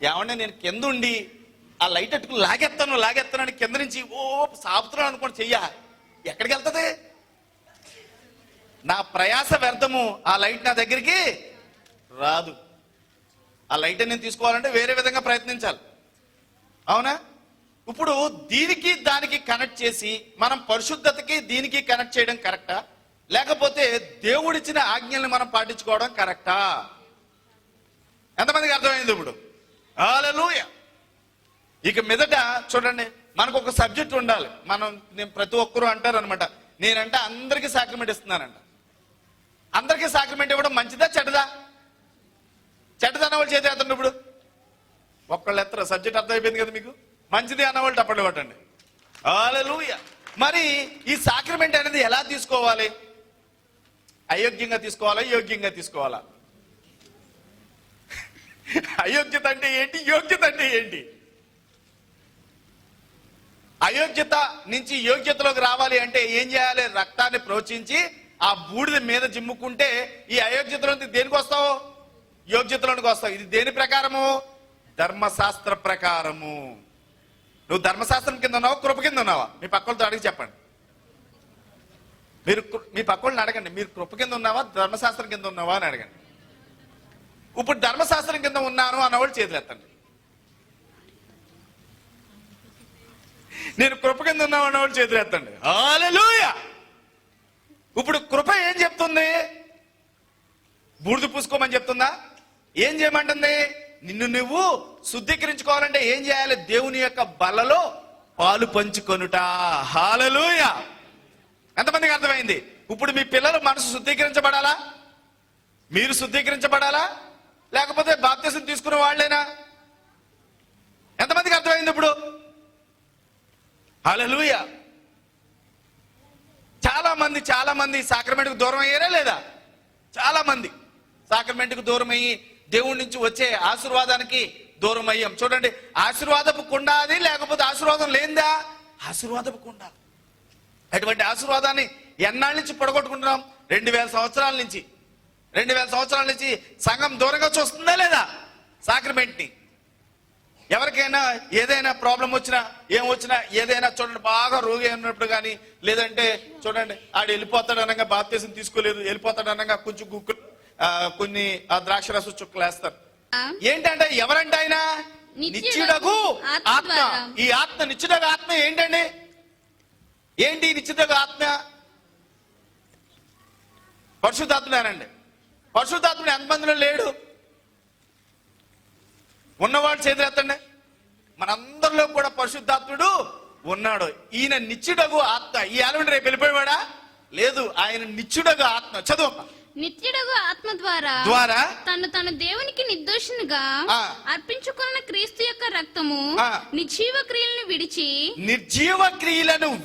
ఏమంటే నేను కింద ఉండి ఆ లైట్ అట్టుకుని లాగెత్తాను కింద నుంచి సాపుతున్నాను అనుకోండి, చెయ్య ఎక్కడికి వెళ్తుంది? నా ప్రయాస వ్యర్థము. ఆ లైట్ నా దగ్గరికి రాదు. ఆ లైట్ నేను తీసుకోవాలంటే వేరే విధంగా ప్రయత్నించాలి, అవునా? ఇప్పుడు దీనికి దానికి కనెక్ట్ చేసి మనం పరిశుద్ధతకి దీనికి కనెక్ట్ చేయడం కరెక్టా, లేకపోతే దేవుడిచ్చిన ఆజ్ఞల్ని మనం పాటించుకోవడం కరెక్టా? ఎంతమందికి అర్థమైంది ఇప్పుడు? హల్లెలూయా. ఇక మీదట చూడండి, మనకు ఒక సబ్జెక్ట్ ఉండాలి. నేను ప్రతి ఒక్కరూ అంటారు అనమాట, నేనంటే అందరికీ సాక్రిమెంట్ ఇస్తున్నానంట. అందరికీ సాక్రిమెంట్ ఇవ్వడం మంచిదా చెడ్డదా? చెడ్డదన్న వాళ్ళు చేతి ఎత్తండి. ఇప్పుడు ఒక్కళ్ళు ఎత్తరు. సబ్జెక్ట్ అర్థమైపోయింది కదా మీకు? మంచిది అన్న వాళ్ళు టప్పట్లు కొట్టండి. హల్లెలూయా. మరి ఈ సాక్రిమెంట్ అనేది ఎలా తీసుకోవాలి? అయోగ్యంగా తీసుకోవాలా, యోగ్యంగా తీసుకోవాలా? అయోగ్యత అంటే ఏంటి, యోగ్యత అంటే ఏంటి? అయోగ్యత నుంచి యోగ్యతలోకి రావాలి అంటే ఏం చేయాలి? రక్తాన్ని ప్రోచించి ఆ బూడిద మీద జిమ్ముకుంటే ఈ అయోగ్యతలో దేనికి వస్తావు? యోగ్యతలోనికి వస్తావు. ఇది దేని ప్రకారము? ధర్మశాస్త్ర ప్రకారము. నువ్వు ధర్మశాస్త్రం కింద ఉన్నావా, కృప కింద ఉన్నావా? మీ పక్కలతో అడిగి చెప్పండి. మీ పక్కల్ని అడగండి, మీరు కృప కింద ఉన్నావా, ధర్మశాస్త్రం కింద ఉన్నావా అని అడగండి. ఇప్పుడు ధర్మశాస్త్రం కింద ఉన్నాను అన్నవాళ్ళు చేతులు ఎత్తండి. నేను కృప కింద ఉన్నావు అన్నవాళ్ళు చేతులు ఎత్తండి. హల్లెలూయా. ఇప్పుడు కృప ఏం చెప్తుంది? బూడిద పూసుకోమని చెప్తుందా? ఏం చేయమంటుంది? నిన్ను నువ్వు శుద్ధీకరించుకోవాలంటే ఏం చేయాలి? దేవుని యొక్క బలలో పాలు పంచుకొనుట. హల్లెలూయా. ఎంతమందికి అర్థమైంది? ఇప్పుడు మీ పిల్లల మనసు శుద్ధీకరించబడాలా? మీరు శుద్ధీకరించబడాలా? లేకపోతే బాప్తిసం తీసుకున్న వాళ్ళేనా? ఎంతమందికి అర్థమైంది ఇప్పుడు? హల్లెలూయా. చాలా మంది సాక్రమెంట్కు దూరం అయ్యారా లేదా? చాలా మంది సాక్రమెంట్కు దూరం అయ్యి దేవుడి నుంచి వచ్చే ఆశీర్వాదానికి దూరం అయ్యాం. చూడండి, ఆశీర్వాదపు కుండ అది, లేకపోతే ఆశీర్వాదం లేనిదా? ఆశీర్వాదపు కుండ. అటువంటి ఆశీర్వాదాన్ని ఎన్నాళ్ళ నుంచి పొడగొట్టుకుంటున్నాం? 2000 సంవత్సరాల నుంచి. 2000 సంవత్సరాల నుంచి సంఘం దూరంగా చూస్తుందా లేదా సాక్రమెంట్ని? ఎవరికైనా ఏదైనా ప్రాబ్లం వచ్చినా, ఏం వచ్చినా, ఏదైనా చూడండి, బాగా రోగి ఉన్నప్పుడు కానీ, లేదంటే చూడండి ఆడు వెళ్ళిపోతాడు అనగా బాప్తిసం తీసుకోలేదు, వెళ్ళిపోతాడు అనగా కొంచెం కొన్ని ద్రాక్ష రస చుక్కలు వేస్తారు. ఏంటంటే ఎవరంటే ఆయన నిత్యుడగు ఆత్మ. ఈ ఆత్మ, నిత్యుడగు ఆత్మ ఏంటండి? ఏంటి నిత్యుడగు ఆత్మ? పరిశుద్ధాత్మనేనండి. పరిశుద్ధాత్ముడు ఎంతమందిలో లేడు? ఉన్నవాడు చేతులు ఎత్తండి. మనందరిలో కూడా పరిశుద్ధాత్ముడు ఉన్నాడు. ఈయన నిత్యుడగు ఆత్మ. ఈ ఆలయం రేపు వెళ్ళిపోయేవాడా? లేదు, ఆయన నిత్యుడగు ఆత్మ. చదువు. నిత్యుడగు ఆత్మ ద్వారా తను దేవునికి నిర్దోషినిగా అర్పించుకున్న క్రీస్తు యొక్క రక్తము నిర్జీవ క్రియలను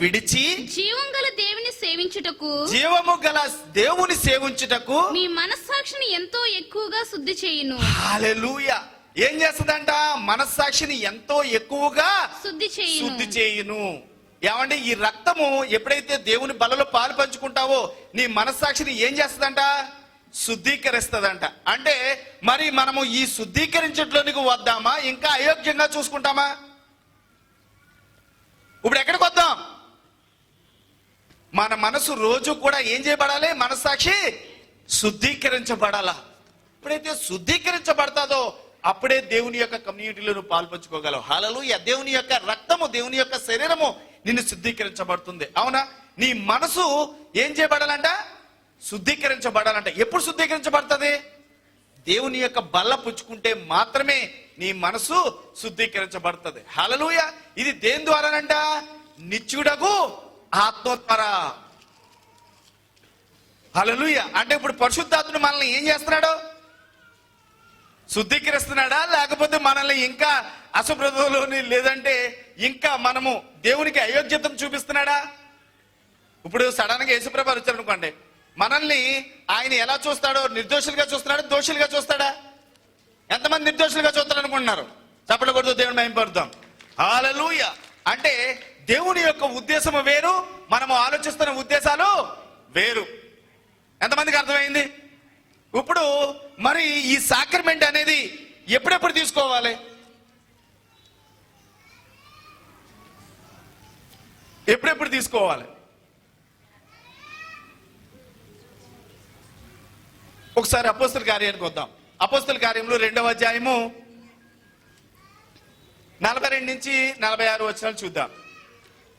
విడిచి జీవం గల దేవుని సేవించుటకు, జీవము గల దేవుని సేవించుటకు మీ మనస్సాక్షిని ఎంతో ఎక్కువగా శుద్ధి చేయును. హల్లెలూయా. ఏం చేస్తుందంట? మనస్సాక్షిని ఎంతో ఎక్కువగా శుద్ధి చేయును. ఏమంటే ఈ రక్తము ఎప్పుడైతే దేవుని బలలో పాలు పంచుకుంటావో నీ మనస్సాక్షిని ఏం చేస్తుందంట? శుద్ధీకరిస్తుందంట. అంటే మరి మనము ఈ శుద్ధీకరించట్లోనికి వద్దామా, ఇంకా అయోగ్యంగా చూసుకుంటామా? ఇప్పుడు ఎక్కడికి వద్దాం? మన మనసు రోజు కూడా ఏం చేయబడాలి? మనస్సాక్షి శుద్ధీకరించబడాలా. ఎప్పుడైతే శుద్ధీకరించబడతాదో అప్పుడే దేవుని యొక్క కమ్యూనిటీలో నువ్వు పాల్పంచుకోగలవు. హల్లెలూయా. దేవుని యొక్క రక్తము, దేవుని యొక్క శరీరము నిన్ను శుద్ధీకరించబడుతుంది. అవునా? నీ మనసు ఏం చేయబడాలంట? శుద్ధీకరించబడాలంట. ఎప్పుడు శుద్ధీకరించబడుతుంది? దేవుని యొక్క బల్ల పుచ్చుకుంటే మాత్రమే నీ మనసు శుద్ధీకరించబడుతుంది. హల్లెలూయా. ఇది దేని ద్వారానంట? నిత్యుడగు ఆత్మ ద్వారా. హల్లెలూయా. అంటే ఇప్పుడు పరిశుద్ధాత్ముడు మనల్ని ఏం చేస్తున్నాడు? శుద్ధీకరిస్తున్నాడా, లేకపోతే మనల్ని ఇంకా అశుభ్రతలోని లేదంటే ఇంకా మనము దేవునికి అయోగ్యతను చూపిస్తున్నాడా? ఇప్పుడు సడన్ గా యేసుప్రభు వచ్చారు అనుకోండి, మనల్ని ఆయన ఎలా చూస్తాడో? నిర్దోషులుగా చూస్తున్నాడా, దోషులుగా చూస్తాడా? ఎంతమంది నిర్దోషులుగా చూస్తారు అనుకుంటున్నారు? చప్పట్లు కొడుతూ దేవుని మహిమపరుద్దాం. హల్లెలూయా. అంటే దేవుని యొక్క ఉద్దేశము వేరు, మనము ఆలోచిస్తున్న ఉద్దేశాలు వేరు. ఎంతమందికి అర్థమైంది? ఇప్పుడు మరి ఈ సాక్రమెంట్ అనేది ఎప్పుడెప్పుడు తీసుకోవాలి? ఎప్పుడెప్పుడు తీసుకోవాలి? ఒకసారి అపోస్తల కార్యానికి వద్దాం. అపోస్తల కార్యంలో 2వ అధ్యాయము 42 నుంచి 46 వచనాలు చూద్దాం.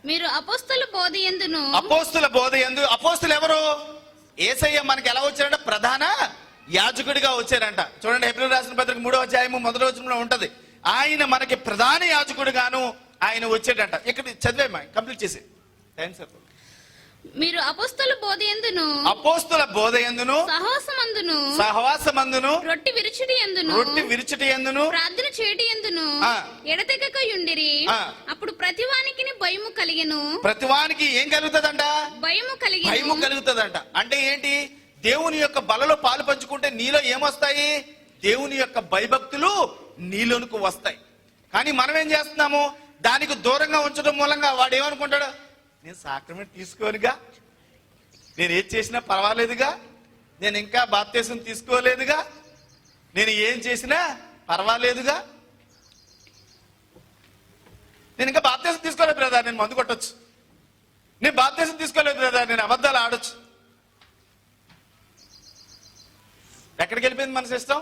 మీరు అపోస్తల బోధయందును. అపోస్తల బోధయందు. అపోస్తలు ఎవరు? యేసయ్య మనకి ఎలా వచ్చారంట? ప్రధాన యాజకుడిగా వచ్చారంట. చూడండి, హెబ్రీయులకు రాసిన పత్రిక 3వ అధ్యాయము 1వ వచనంలో ఉంటది. ఆయన మనకి ప్రధాన యాజకుడిగాను ఆయన వచ్చాడంట. ఇక్కడ చదివేమా, కంప్లీట్ చేసి టైం సార్. మీరు అపోస్తల బోధయందును. అపోస్తల బోధయందును. సహవాసమందును. రొట్టె విరుచుటి యందును. ప్రార్థన చేయటి యందును ఎడతెగక యుండిరి. అప్పుడు ప్రతివానికి భయము కలిగెను. ప్రతివానికి ఏం కలుగుతుందంట? భయము కలుగుతుందంట. అంటే ఏంటి? దేవుని యొక్క బలలో పాలు పంచుకుంటే నీలో ఏమొస్తాయి? దేవుని యొక్క భయభక్తులు నీలోనికి వస్తాయి. కానీ మనం ఏం చేస్తున్నాము? దానికి దూరంగా ఉంచడం మూలంగా వాడు ఏమనుకుంటాడు? నేను సాక్రమెంట్ తీసుకోనుగా, నేను ఏది చేసినా పర్వాలేదుగా, నేను ఇంకా బాప్తిసం తీసుకోలేదుగా, నేను ఏం చేసినా పర్వాలేదుగా, నేను ఇంకా బాప్తిసం తీసుకోలేదు బ్రదర్, నేను మందు కొట్టొచ్చు, నేను బాప్తిసం తీసుకోలేదు బ్రదర్, నేను అబద్ధాలు ఆడొచ్చు. ఎక్కడికి వెళ్ళిపోయింది మన సిస్టం?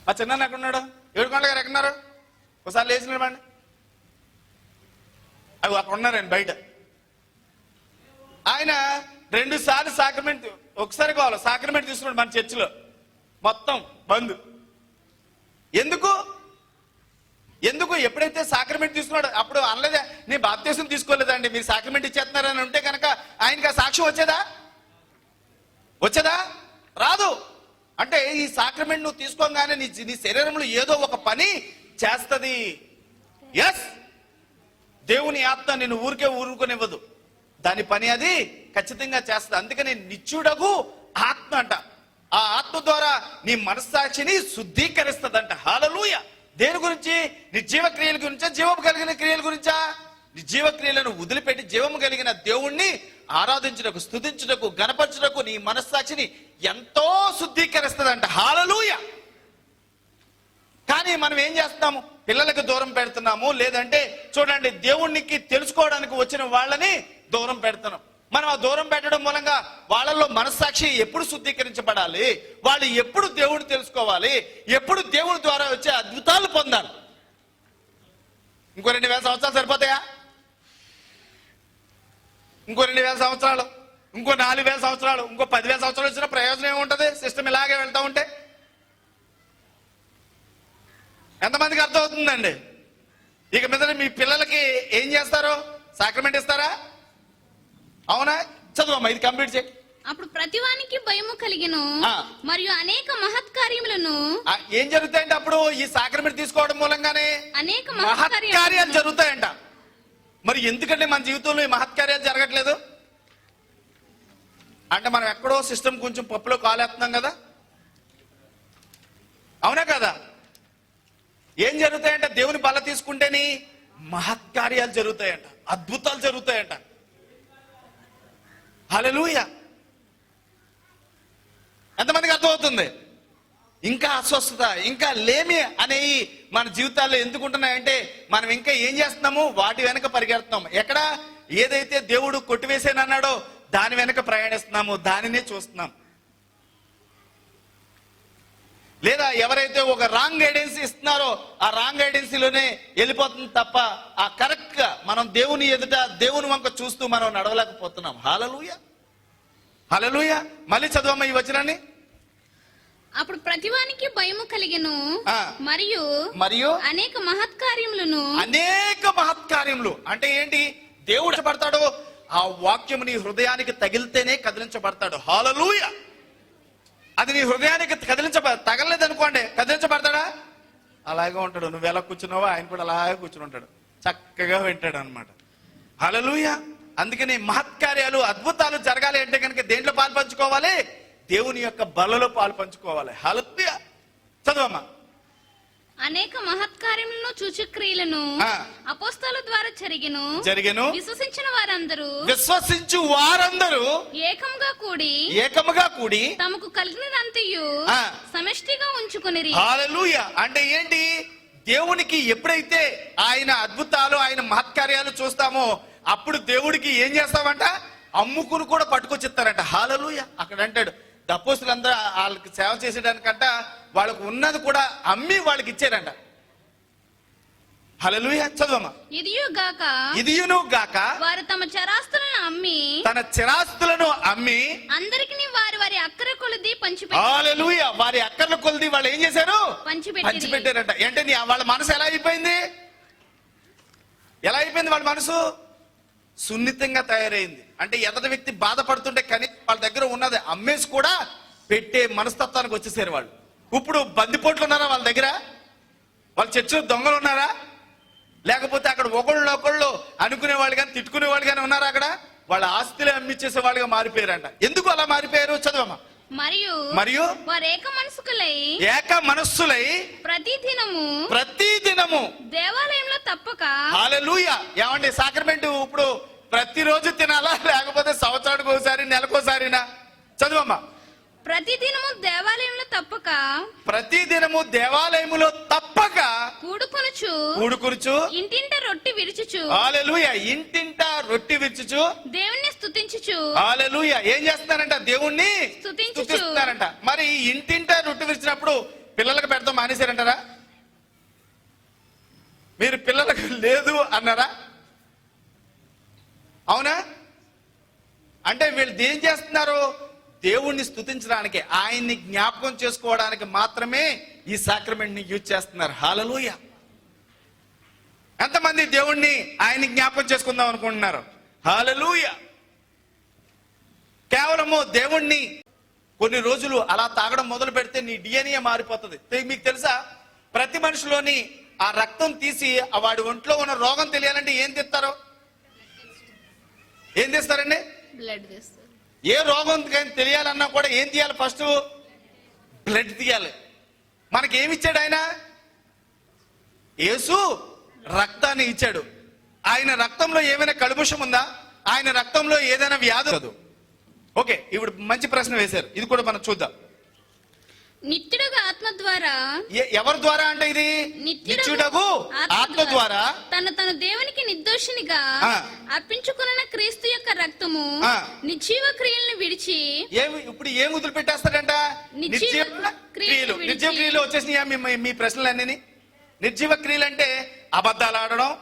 మా చిన్న ఎక్కడున్నాడు? ఏడుకొండ గారు ఎక్కడున్నారు? ఒకసారి లేచి నిలబండి. అవి అక్కడ ఉన్నారండి బయట. ఆయన 2 సార్లు సాక్రమెంట్, ఒకసారి కావాలి సాక్రమెంట్ తీసుకున్నాడు మన చర్చిలో. మొత్తం బంద్. ఎందుకు? ఎప్పుడైతే సాక్రమెంట్ తీసుకున్నాడు అప్పుడు అనలేదా నేను బాప్తిసం తీసుకోలేదండి, మీరు సాక్రమెంట్ ఇచ్చేస్తున్నారని ఉంటే కనుక ఆయనకి ఆ సాక్ష్యం వచ్చేదా? రాదు. అంటే ఈ సాక్రమెంట్ నువ్వు తీసుకోగానే నీ శరీరంలో ఏదో ఒక పని చేస్తది. ఎస్, దేవుని ఆత్మ నిన్ను ఊరుకొనివ్వదు, దాని పని అది ఖచ్చితంగా చేస్తుంది. అందుకని నిత్యుడగు ఆత్మ అంట. ఆ ఆత్మ ద్వారా నీ మనస్సాక్షిని శుద్ధీకరిస్తుందంట. హల్లెలూయా. దేని గురించి? నిర్జీవ క్రియల గురించా, జీవము కలిగిన క్రియల గురించా? నిర్జీవ క్రియలను వదిలిపెట్టి జీవము కలిగిన దేవుణ్ణి ఆరాధించుటకు, స్తుతించుటకు, గణపరచుటకు నీ మనస్సాక్షిని ఎంతో శుద్ధీకరిస్తుందంట. హల్లెలూయా. కానీ మనం ఏం చేస్తున్నాము? పిల్లలకు దూరం పెడుతున్నాము, లేదంటే చూడండి దేవునికి తెలుసుకోవడానికి వచ్చిన వాళ్ళని దూరం పెడుతున్నాం. మనం ఆ దూరం పెట్టడం మూలంగా వాళ్ళల్లో మనస్సాక్షి ఎప్పుడు శుద్ధీకరించబడాలి, వాళ్ళు ఎప్పుడు దేవుడిని తెలుసుకోవాలి, ఎప్పుడు దేవుడి ద్వారా వచ్చే అద్భుతాలు పొందాలి. ఇంకో 2000 సంవత్సరాలు సరిపోతాయా? ఇంకో 2000 సంవత్సరాలు, ఇంకో 4000 సంవత్సరాలు, ఇంకో 10,000 సంవత్సరాలు వచ్చిన ప్రయోజనం ఏముంటది? సిస్టమ్ ఇలాగే వెళ్తా ఉంటే ఎంతమందికి అర్థమవుతుందండి? ఇక మీద మీ పిల్లలకి ఏం చేస్తారు? సాక్రమెంట్ ఇస్తారా? అవునా? చదువమ్మా, ఇది కంప్లీట్ చేయి. అప్పుడు ప్రతివానికి భయము కలిగెను మరియు అనేక మహత్కార్యములను. ఏం జరుగుతాయంటే అప్పుడు ఈ సాక్రమెంట్ తీసుకోవడం మూలంగానే అనేక మహత్కార్యాలు జరుగుతాయంట. మరి ఎందుకంటే మన జీవితంలో ఈ మహత్కార్యాలు జరగట్లేదు అంటే మనం ఎక్కడో సిస్టమ్ కొంచెం పప్పులో కాలేస్తున్నాం కదా, అవునా కదా? ఏం జరుగుతాయంట? దేవుని బల్ల తీసుకుంటేనే మహత్కార్యాలు జరుగుతాయంట, అద్భుతాలు జరుగుతాయంట. హల్లెలూయా. ఎంతమందికి అర్థమవుతుంది? ఇంకా అస్వస్థత, ఇంకా లేమి అనేవి మన జీవితాల్లో ఎందుకుంటున్నాయంటే మనం ఇంకా ఏం చేస్తున్నాము? వాటి వెనక పరిగెడుతున్నాము. ఎక్కడ ఏదైతే దేవుడు కొట్టివేసేనన్నాడో దాని వెనక ప్రయాణిస్తున్నాము, దానినే చూస్తున్నాం. లేదా ఎవరైతే ఒక రాంగ్ గైడెన్స్ ఇస్తున్నారో ఆ రాంగ్ గైడెన్సీలోనే వెళ్ళిపోతుంది తప్ప ఆ కరెక్ట్ గా మనం దేవుని ఎదుట దేవుని వంక చూస్తూ మనం నడవలేకపోతున్నాం. హల్లెలూయా. హల్లెలూయా. మళ్ళీ చదవమ్మా ఈ వచనాన్ని. అప్పుడు ప్రతివానికి భయము కలిగెను, ఆ. మరియు అనేక మహత్కార్యములను. అనేక మహత్కార్యములు అంటే ఏంటి? దేవుడు పడతాడు, ఆ వాక్యము నీ హృదయానికి తగిలితేనే కదిలించబడతాడు. హల్లెలూయా. అది నీ హృదయానికి తగలలేదు అనుకోండి, కదిలించబడతాడా? అలాగే ఉంటాడు. నువ్వు ఎలా కూర్చున్నావో ఆయన కూడా అలాగే కూర్చుని ఉంటాడు, చక్కగా వింటాడు అనమాట. హల్లెలూయా. అందుకని మహత్కార్యాలు, అద్భుతాలు జరగాలి అంటే కనుక దేంట్లో పాలు పంచుకోవాలి? దేవుని యొక్క బలలో పాలు పంచుకోవాలి. హల్లెలూయా. చదవమ్మా. అనేక మహత్కార్యములను సూచక్రియలను అపోస్తలుల ద్వారా జరిగెను. విశ్వసించు వారందరూ ఏకముగా కూడి తమకు కలిగినంతయు సమష్టిగా ఉంచుకొనిరి. హల్లెలూయా. అంటే ఏంటి? దేవునికి ఎప్పుడైతే ఆయన అద్భుతాలు, ఆయన మహత్కార్యాలు చూస్తామో అప్పుడు దేవుడికి ఏం చేస్తామంట? అమ్ముకుని కూడా పట్టుకొచ్చిస్తారంట. హల్లెలూయా. అక్కడ అంటాడు, అపోస్తలులందరూ వాళ్ళకి సేవ చేసేదానికంట వాళ్ళకు ఉన్నది కూడా అమ్మి వాళ్ళకి ఇచ్చారంట. హల్లెలూయా. చదవమ్మా. ఇదియును గాక వారు తమ చరాస్తులను అమ్మి అందరికి వారి వారి అక్కర కొలది పంచిపెట్టారు. హల్లెలూయా. వారి అక్కర్ల కొలది వాళ్ళు ఏం చేశారు? పంచిపెట్టారంట. అంటే వాళ్ళ మనసు ఎలా అయిపోయింది? వాళ్ళ మనసు సున్నితంగా తయారైంది. అంటే ఎదటి వ్యక్తి బాధపడుతుంటే కానీ వాళ్ళ దగ్గర ఉన్నది అమ్మేసి కూడా పెట్టే మనస్తత్వానికి వచ్చేసారు వాళ్ళు. ఇప్పుడు బందిపోట్లు ఉన్నారా వాళ్ళ దగ్గర? వాళ్ళ చర్చిలో దొంగలు ఉన్నారా? లేకపోతే అక్కడ ఒకళ్ళు అనుకునే వాళ్ళు కానీ తిట్టుకునే వాళ్ళు కానీ ఉన్నారా? అక్కడ వాళ్ళ ఆస్తులే అమ్మిచ్చేసే వాళ్ళుగా మారిపోయారంట. ఎందుకు అలా మారిపోయారు? చదవమ్మా. మరియు వారు ఏక మనస్సులై ప్రతిదినము దేవాలయంలో తప్పక. హల్లెలూయా. ఏమండి? సాక్రమెంట్ ఇప్పుడు ప్రతిరోజు తినాలా, లేకపోతే సంవత్సరానికి ఒకసారి, నెలకోసారినా? చదవమ్మా. ప్రతిదినము దేవాలయములో తప్పక కూడుకొనుచు ఇంటింట రొట్టి విరుచుచు. హల్లెలూయా. ఇంటింట రొట్టి విరుచుచు దేవుణ్ణి స్తుతించుచు. హల్లెలూయా. ఏం చేస్తున్నారంట? దేవుణ్ణి స్తుతిస్తున్నారంట. మరి ఇంటింట రొట్టి విరిచినప్పుడు పిల్లలకు పెడతాం మానేశారంటారా? మీరు పిల్లలకు లేదు అన్నారా? అవునా? అంటే వీళ్ళు ఏం చేస్తున్నారు? దేవుణ్ణి స్తుతించడానికి, ఆయన్ని జ్ఞాపకం చేసుకోవడానికి మాత్రమే ఈ సాక్రమెంట్ ని యూజ్ చేస్తున్నారు. హల్లెలూయా. ఎంతమంది దేవుణ్ణి, ఆయన్ని జ్ఞాపకం చేసుకుందాం అనుకుంటున్నారు? హల్లెలూయా. కేవలము దేవుణ్ణి కొన్ని రోజులు అలా తాగడం మొదలు పెడితే నీ డిఎన్ఏ మారిపోతుంది. మీకు తెలుసా? ప్రతి మనిషిలోని ఆ రక్తం తీసి వాడి ఒంట్లో ఉన్న రోగం తెలియాలంటే ఏం తీస్తారు? ఏం తీస్తారండి? బ్లడ్ తీస్తారు. ఏ రోగం తెలియాలన్నా కూడా ఏం తీయాలి? ఫస్ట్ బ్లడ్ తీయాలి. మనకి ఏమి ఇచ్చాడు ఆయన? యేసు రక్తాన్ని ఇచ్చాడు. ఆయన రక్తంలో ఏమైనా కల్ముషం ఉందా? ఆయన రక్తంలో ఏదైనా వ్యాధి? ఓకే, ఇప్పుడు మంచి ప్రశ్న వేశారు. ఇది కూడా మనం చూద్దాం. నిత్యుడగు ఆత్మ ద్వారా. ఎవరి ద్వారా అంటే ఇది? నిత్యుడగు ఆత్మ ద్వారా తన దేవునికి నిర్దోషినిగా అర్పించుకున్న క్రీస్తు యొక్క రక్తము నిర్జీవ క్రియలను విడిచి. ఇప్పుడు ఏం వదిలిపెట్టేస్తాడంట? నిర్జీవ క్రియలు వచ్చేసినాయా మీ ప్రశ్నలన్నీ? నిర్జీవ క్రియలు అంటే అబద్ధాలు ఆడడం,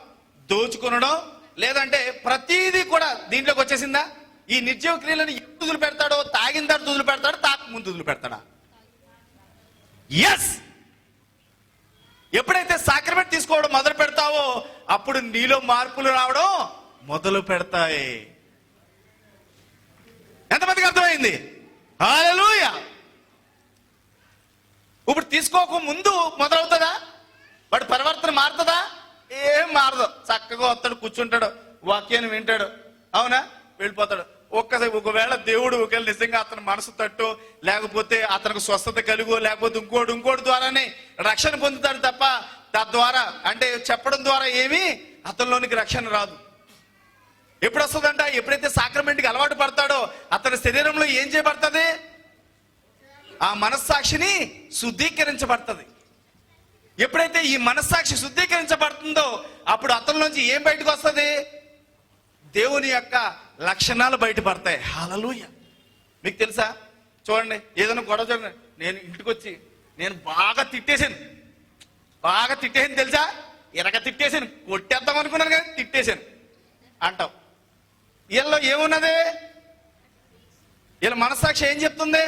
దోచుకునడం, లేదంటే ప్రతిదీ కూడా దీంట్లోకి వచ్చేసిందా? ఈ నిర్జీవ క్రియలను ఎప్పుడు వదిలి పెడతాడో? తాగిన తర్వాత వదిలి పెడతాడు, తాక ముందు వదిలి పెడతాడా? ఎస్. ఎప్పుడైతే సాక్రమెంట్ తీసుకోవడం మొదలు పెడతావో అప్పుడు నీలో మార్పులు రావడం మొదలు పెడతాయి. ఎంతమందికి అర్థమైంది? హల్లెలూయా. ఇప్పుడు తీసుకోక ముందు మొదలవుతుందా? వాడు పరివర్తన మారుతుందా? ఏం మారదు. చక్కగా వస్తాడు, కూర్చుంటాడు, వాక్యాన్ని వింటాడు, అవునా, వెళ్ళిపోతాడు. ఒకవేళ దేవుడు ఒకవేళ నిజంగా అతని మనసు తట్టు, లేకపోతే అతనికి స్వస్థత కలుగు, లేకపోతే ఇంకోటి ద్వారానే రక్షణ పొందుతాడు తప్ప తద్వారా అంటే చెప్పడం ద్వారా ఏమీ అతనిలోనికి రక్షణ రాదు. ఎప్పుడు వస్తుందంట? ఎప్పుడైతే సాక్రమెంట్కి అలవాటు పడతాడో అతని శరీరంలో ఏం చేయబడుతుంది? ఆ మనస్సాక్షిని శుద్ధీకరించబడుతుంది. ఎప్పుడైతే ఈ మనస్సాక్షి శుద్ధీకరించబడుతుందో అప్పుడు అతనిలోంచి ఏం బయటకు వస్తుంది? దేవుని యొక్క లక్షణాలు బయటపడతాయి. హల్లెలూయా. మీకు తెలుసా? చూడండి, ఏదైనా గొడవ చూడండి. నేను ఇంటికి వచ్చి నేను బాగా తిట్టేశాను తెలుసా? ఎరగ తిట్టేశాను, కొట్టేద్దాం అనుకున్నాను కానీ తిట్టేశాను అంటావు. వీళ్ళలో ఏమున్నది? ఇలా మనస్సాక్షి ఏం చెప్తుంది?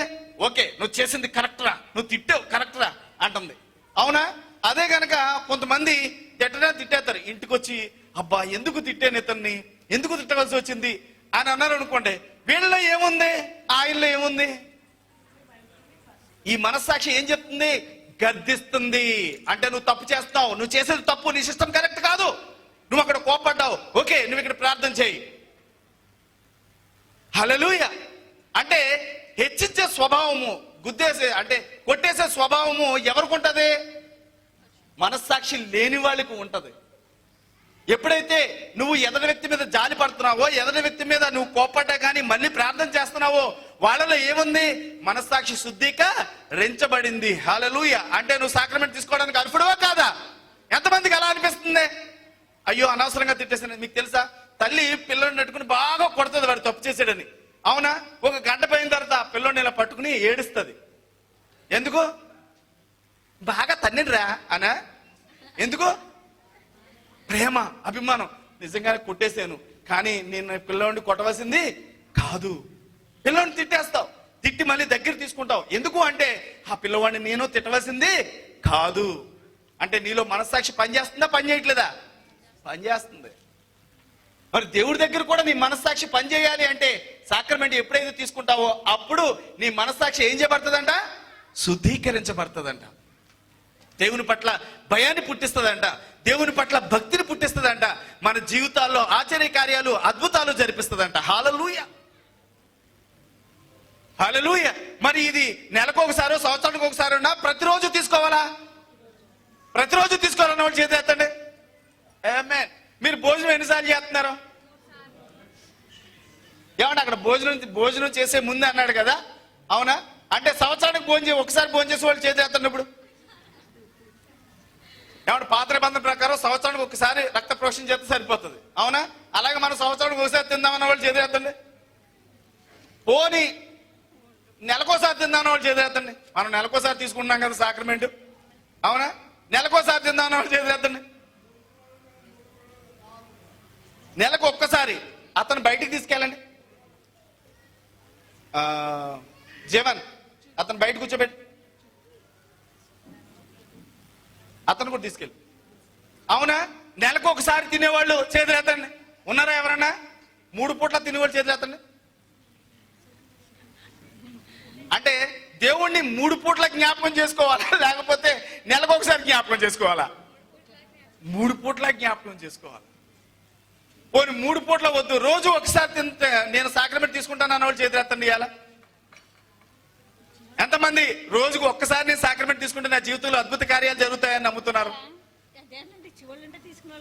ఓకే, నువ్వు చేసింది కరెక్ట్ రా, నువ్వు తిట్టావు కరెక్ట్ రా అంటుంది. అవునా? అదే గనక కొంతమంది తిట్టేస్తారు, ఇంటికి వచ్చి అబ్బా ఎందుకు తిట్టాను ఇతన్ని, ఎందుకు తిట్టవలసి వచ్చింది అని అన్నారు అనుకోండి. వీళ్ళలో ఏముంది, ఆయనలో ఏముంది? ఈ మనస్సాక్షి ఏం చెప్తుంది? గద్దిస్తుంది. అంటే నువ్వు తప్పు చేస్తావు, నువ్వు చేసేది తప్పు, నీ సిస్టమ్ కరెక్ట్ కాదు, నువ్వు అక్కడ కోపడ్డావు, ఓకే నువ్వు ఇక్కడ ప్రార్థన చేయి. హల్లెలూయా. అంటే హెచ్చించే స్వభావము, గుద్దేసే అంటే కొట్టేసే స్వభావము ఎవరికి ఉంటది? మనస్సాక్షి లేని వాళ్ళకి ఉంటది. ఎప్పుడైతే నువ్వు ఎదటి వ్యక్తి మీద జాలి పడుతున్నావో, ఎదటి వ్యక్తి మీద నువ్వు కోపడ్డా కానీ మళ్ళీ ప్రార్థన చేస్తున్నావో, వాళ్ళలో ఏముంది? మనస్సాక్షి శుద్ధీకరించబడింది. హల్లెలూయా. అంటే నువ్వు సాక్రమెంట్ తీసుకోవడానికి అర్హుడవా కాదా? ఎంతమందికి అలా అనిపిస్తుంది? అయ్యో అనవసరంగా తిట్టేసాను. మీకు తెలుసా, తల్లి పిల్లోడిని నట్టుకుని బాగా కొడుతుంది వాడు తప్పు చేసాడని. అవునా? ఒక గంట పోయిన తర్వాత పిల్లోడిని ఇలా పట్టుకుని ఏడుస్తుంది. ఎందుకు? బాగా తన్నిరా అనా? ఎందుకు? ప్రేమ, అభిమానం. నిజంగానే కొట్టేశాను, కానీ నేను పిల్లోడిని కొట్టవలసింది కాదు. పిల్లోడిని తిట్టేస్తావు, తిట్టి మళ్ళీ దగ్గర తీసుకుంటావు. ఎందుకు అంటే ఆ పిల్లవాడిని నేను తిట్టవలసింది కాదు. అంటే నీలో మనస్సాక్షి పనిచేస్తుందా, పని చేయట్లేదా? పనిచేస్తుంది. మరి దేవుడి దగ్గర కూడా నీ మనస్సాక్షి పనిచేయాలి అంటే సాక్రమెంట్ ఎప్పుడైతే తీసుకుంటావో అప్పుడు నీ మనస్సాక్షి ఏం చేయబడుతుందంట? శుద్ధీకరించబడుతుందంట. దేవుని పట్ల భయాన్ని పుట్టిస్తుందంట, దేవుని పట్ల భక్తిని పుట్టిస్తుందంట, మన జీవితాల్లో ఆశ్చర్య కార్యాలు అద్భుతాలు జరిపిస్తుందంట. హల్లెలూయా, హల్లెలూయా. మరి ఇది నెలకు ఒకసారో సంవత్సరానికి ఒకసారి ప్రతిరోజు తీసుకోవాలా? ప్రతిరోజు తీసుకోవాలన్న వాళ్ళు చేతి ఎత్తండి. ఆమేన్. మీరు భోజనం ఎన్నిసార్లు చేస్తున్నారు? ఏమన్నా అక్కడ భోజనం చేసే ముందు అన్నాడు కదా, అవునా? అంటే సంవత్సరానికి ఒకసారి భోజనం చేసే వాళ్ళు చేతి ఎత్తండి. ఇప్పుడు ఏమన్నా పాత నిబంధన ప్రకారం సంవత్సరానికి ఒకసారి రక్త ప్రోక్షణ చేస్తే సరిపోతుంది, అవునా? అలాగే మనం సంవత్సరానికి ఒకసారి తిందామన్న వాళ్ళు చేతి ఎత్తండి. పోనీ నెలకోసారి తిందామన్న వాళ్ళు చేతి ఎత్తండి. మనం నెలకోసారి తీసుకుంటున్నాం కదా సాక్రమెంట్, అవునా? నెలకోసారి తిందామన్న వాళ్ళు చేతి ఎత్తండి. నెలకు ఒక్కసారి అతను బయటికి తీసుకెళ్ళండి. జీవన్ అతను బయట కూర్చోబెట్టి అతను కూడా తీసుకెళ్ళి. అవునా? నెలకు ఒకసారి తినేవాళ్ళు చేతులు ఎత్తండి. ఉన్నారా ఎవరన్నా? 3 పూట్ల తినేవాళ్ళు చేతులు ఎత్తండి. అంటే దేవుణ్ణి 3 పూట్ల జ్ఞాపకం చేసుకోవాలా, లేకపోతే నెలకు ఒకసారి జ్ఞాపకం చేసుకోవాలా? 3 పూట్ల జ్ఞాపకం చేసుకోవాలి. పోనీ 3 పూట్ల వద్దు, రోజు ఒకసారి తింటే నేను సాక్రమెంట్ తీసుకుంటాను అన్నవాళ్ళు చేతులు ఎత్తండి. ఇవాళ ఎంతమంది రోజుకు ఒక్కసారి నేను సాక్రమెంట్ తీసుకుంటే నా జీవితంలో అద్భుత కార్యాలు జరుగుతాయని నమ్ముతున్నారు?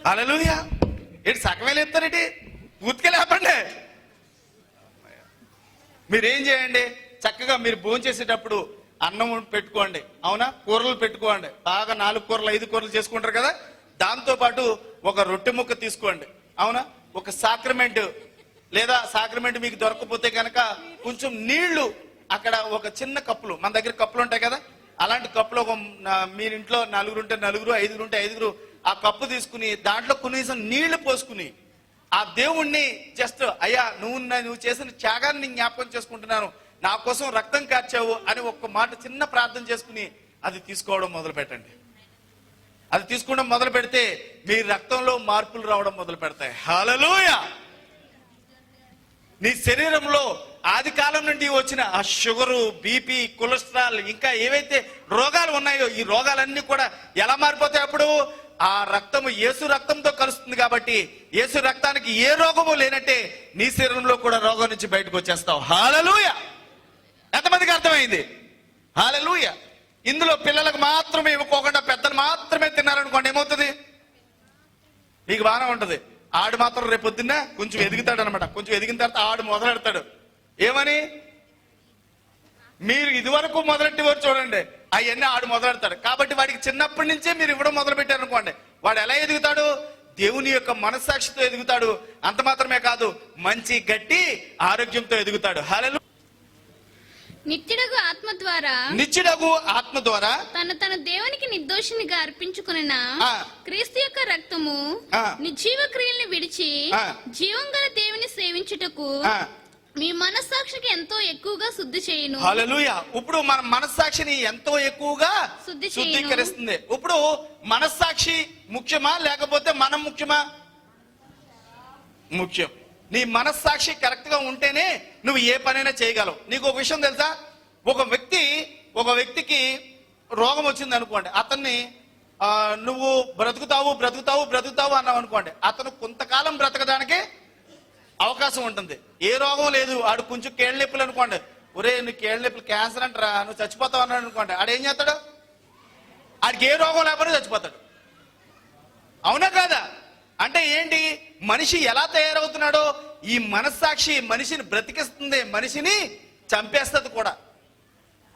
హల్లెలూయా. ఏంటి సగమేలు ఎత్తారేంటి? పూర్తిగా లేపండి. మీరేం చేయండి, చక్కగా మీరు భోజనం చేసేటప్పుడు అన్నం పెట్టుకోండి, అవునా? కూరలు పెట్టుకోండి, బాగా 4 కూరలు 5 కూరలు చేసుకుంటారు కదా, దాంతో పాటు ఒక రొట్టె ముక్క తీసుకోండి, అవునా? ఒక సాక్రమెంట్ లేదా సాక్రమెంట్ మీకు దొరకకపోతే కనుక కొంచెం నీళ్లు అక్కడ ఒక చిన్న కప్పులు, మన దగ్గర కప్పులు ఉంటాయి కదా, అలాంటి కప్పులో మీరు ఇంట్లో 4 ఉంటే 4, 5 ఉంటే 5, ఆ కప్పు తీసుకుని దాంట్లో కనీసం నీళ్లు పోసుకుని ఆ దేవుణ్ణి జస్ట్ అయ్యా నువ్వు చేసిన త్యాగాన్ని జ్ఞాపకం చేసుకుంటున్నాను, నా కోసం రక్తం కార్చావు అని ఒక్క మాట చిన్న ప్రార్థన చేసుకుని అది తీసుకోవడం మొదలు పెట్టండి. అది తీసుకోవడం మొదలు పెడితే మీ రక్తంలో మార్పులు రావడం మొదలు పెడతాయి. హల్లెలూయా. నీ శరీరంలో ఆది కాలం నుండి వచ్చిన ఆ షుగరు, బీపీ, కొలెస్ట్రాల్, ఇంకా ఏవైతే రోగాలు ఉన్నాయో ఈ రోగాలన్నీ కూడా ఎలా మారిపోతాయి? అప్పుడు ఆ రక్తము యేసు రక్తంతో కలుస్తుంది కాబట్టి యేసు రక్తానికి ఏ రోగము లేనట్టే నీ శరీరంలో కూడా రోగం నుంచి బయటకు వచ్చేస్తావు. హల్లెలూయా. ఎంతమందికి అర్థమైంది? హల్లెలూయా. ఇందులో పిల్లలకు మాత్రమే ఇవ్వకోకుండా పెద్దలు మాత్రమే తిన్నారనుకోండి, ఏమవుతుంది? మీకు బాగానే ఉంటది. ఆడు మాత్రం రేపు పొద్దున్న కొంచెం ఎదుగుతాడు అనమాట. కొంచెం ఎదిగిన తర్వాత ఆడు మొదలెడతాడు. ఏమని? మీరు ఇదివరకు మొదలెట్టేవారు చూడండి, అవన్నీ ఆడు మొదలెడతాడు. కాబట్టి వాడికి చిన్నప్పటి నుంచే మీరు ఇవ్వడం మొదలు పెట్టారు అనుకోండి, వాడు ఎలా ఎదుగుతాడు? దేవుని యొక్క మనస్సాక్షితో ఎదుగుతాడు. అంత మాత్రమే కాదు, మంచి గట్టి ఆరోగ్యంతో ఎదుగుతాడు. హల్లెలూయా. నిత్యుడగు ఆత్మ ద్వారా తన దేవునికి నిర్దోషినిగా అర్పించుకున్న క్రీస్తు యొక్క రక్తము నిర్జీవ క్రియల్ని విడిచి జీవం గల దేవుని సేవించుటకు మీ మనస్సాక్షికి ఎంతో ఎక్కువగా శుద్ధి చేయును. హల్లెలూయా. ఇప్పుడు మన మనస్సాక్షిని ఎంతో ఎక్కువగా శుద్ధీకరిస్తుంది. ఇప్పుడు మనస్సాక్షి ముఖ్యమా లేకపోతే మనం ముఖ్యమా? ముఖ్యం. నీ మనస్సాక్షి కరెక్ట్ గా ఉంటేనే నువ్వు ఏ పనైనా చేయగలవు. నీకు ఒక విషయం తెలుసా? ఒక వ్యక్తికి రోగం వచ్చింది అనుకోండి, అతన్ని నువ్వు బ్రతుకుతావు అన్నావు అనుకోండి, అతను కొంతకాలం బ్రతకడానికి అవకాశం ఉంటుంది. ఏ రోగం లేదు, ఆడు కొంచెం కేళ్ళ నొప్పులు అనుకోండి, ఒరే నువ్వు కేళ్ళ నొప్పులు క్యాన్సర్ అంటారా, నువ్వు చచ్చిపోతావు అన్నాడు అనుకోండి, ఆడేం చేస్తాడు? ఆడికి ఏ రోగం లేకపోతే చచ్చిపోతాడు. అవునా కాదా? అంటే ఏంటి? మనిషి ఎలా తయారవుతున్నాడో ఈ మనస్సాక్షి మనిషిని బ్రతికిస్తుంది, మనిషిని చంపేస్తుంది కూడా.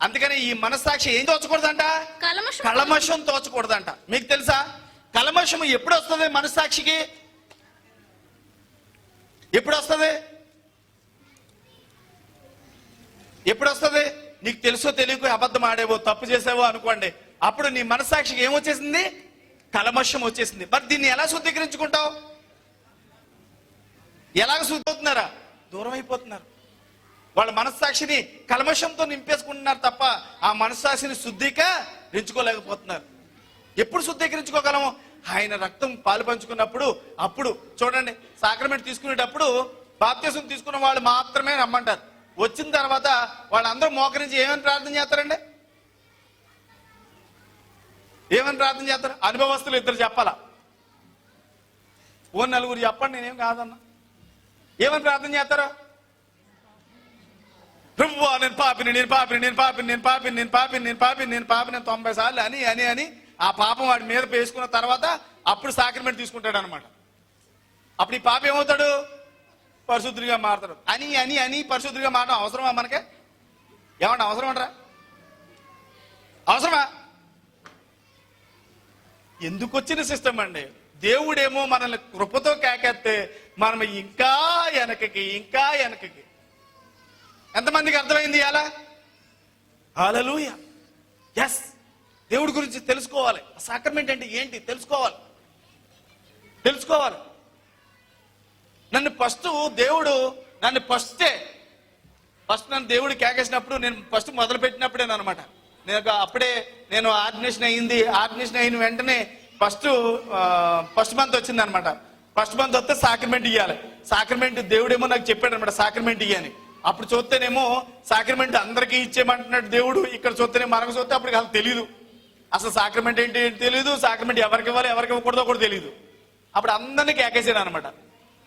అందుకని ఈ మనస్సాక్షి ఏం తోచకూడదంట? కల్మషం తోచకూడదంట. మీకు తెలుసా కల్మషం ఎప్పుడు వస్తుంది మనస్సాక్షికి? ఎప్పుడు వస్తుంది? నీకు తెలుసో తెలియకు అబద్ధం ఆడేవో, తప్పు చేసావో అనుకోండి, అప్పుడు నీ మనస్సాక్షికి ఏమొచ్చేసింది? కల్మషం వచ్చేసింది. మరి దీన్ని ఎలా శుద్ధీకరించుకుంటావు? ఎలాగ శుద్ధి అవుతున్నారా? దూరం అయిపోతున్నారు. వాళ్ళ మనస్సాక్షిని కల్మషంతో నింపేసుకుంటున్నారు తప్ప ఆ మనస్సాక్షిని శుద్ధీకరించుకోలేకపోతున్నారు. ఎప్పుడు శుద్ధీకరించుకోగలము? ఆయన రక్తం పాలు పంచుకున్నప్పుడు. అప్పుడు చూడండి, సాక్రమెంట్ తీసుకునేటప్పుడు బాప్తిసం తీసుకున్న వాళ్ళు మాత్రమే రమ్మంటారు. వచ్చిన తర్వాత వాళ్ళందరూ మోకరించి ఏమని ప్రార్థన చేస్తారండి? ఏమని ప్రార్థన చేస్తారు? అనుభవస్తులు ఇద్దరు చెప్పాలా? ఓ నలుగురు చెప్పండి, నేనేం కాదన్నా. ఏమని ప్రార్థన చేస్తారా? ప్రభువా నేను పాపిని 90 సార్లు అని ఆ పాపం వాడి మీద వేసుకున్న తర్వాత అప్పుడు సాక్రమెంట్ తీసుకుంటాడు అనమాట. అప్పుడు ఈ పాప ఏమవుతాడు? పరిశుద్ధుడిగా మారుతాడు. అని పరిశుద్ధుడిగా మారడం అవసరమా మనకే? ఏమన్నా అవసరం అంటారా? అవసరమా? ఎందుకు వచ్చిన సిస్టమ్ అండి? దేవుడేమో మనల్ని కృపతో కేకెత్తే మనం ఇంకా వెనకకి. ఎంతమందికి అర్థమైంది అలా? హల్లెలూయా. ఎస్, దేవుడి గురించి తెలుసుకోవాలి. సాక్రమెంట్ అంటే ఏంటి తెలుసుకోవాలి. నన్ను దేవుడు కేకేసినప్పుడు, నేను ఫస్ట్ మొదలు పెట్టినప్పుడేనమాట. నేను ఆర్డినేషన్ అయిన వెంటనే ఫస్ట్ మంత్ వచ్చింది అనమాట. ఫస్ట్ మంత్ వస్తే సాక్రమెంట్ ఇవ్వాలి. సాక్రమెంట్ దేవుడేమో నాకు చెప్పాడు అనమాట, సాక్రమెంట్ ఇయ్యని. అప్పుడు చూస్తేనేమో సాక్రమెంట్ అందరికీ ఇచ్చేయమంటున్నాడు దేవుడు. ఇక్కడ చూస్తేనే మనకు చూస్తే అప్పుడు అసలు తెలియదు. అసలు సాక్రమెంట్ ఏంటి తెలియదు. సాక్రమెంట్ ఎవరికి ఇవ్వాలి ఎవరికి ఇవ్వకూడదో కూడా తెలియదు. అప్పుడు అందరినీ కేకేసాడు అనమాట.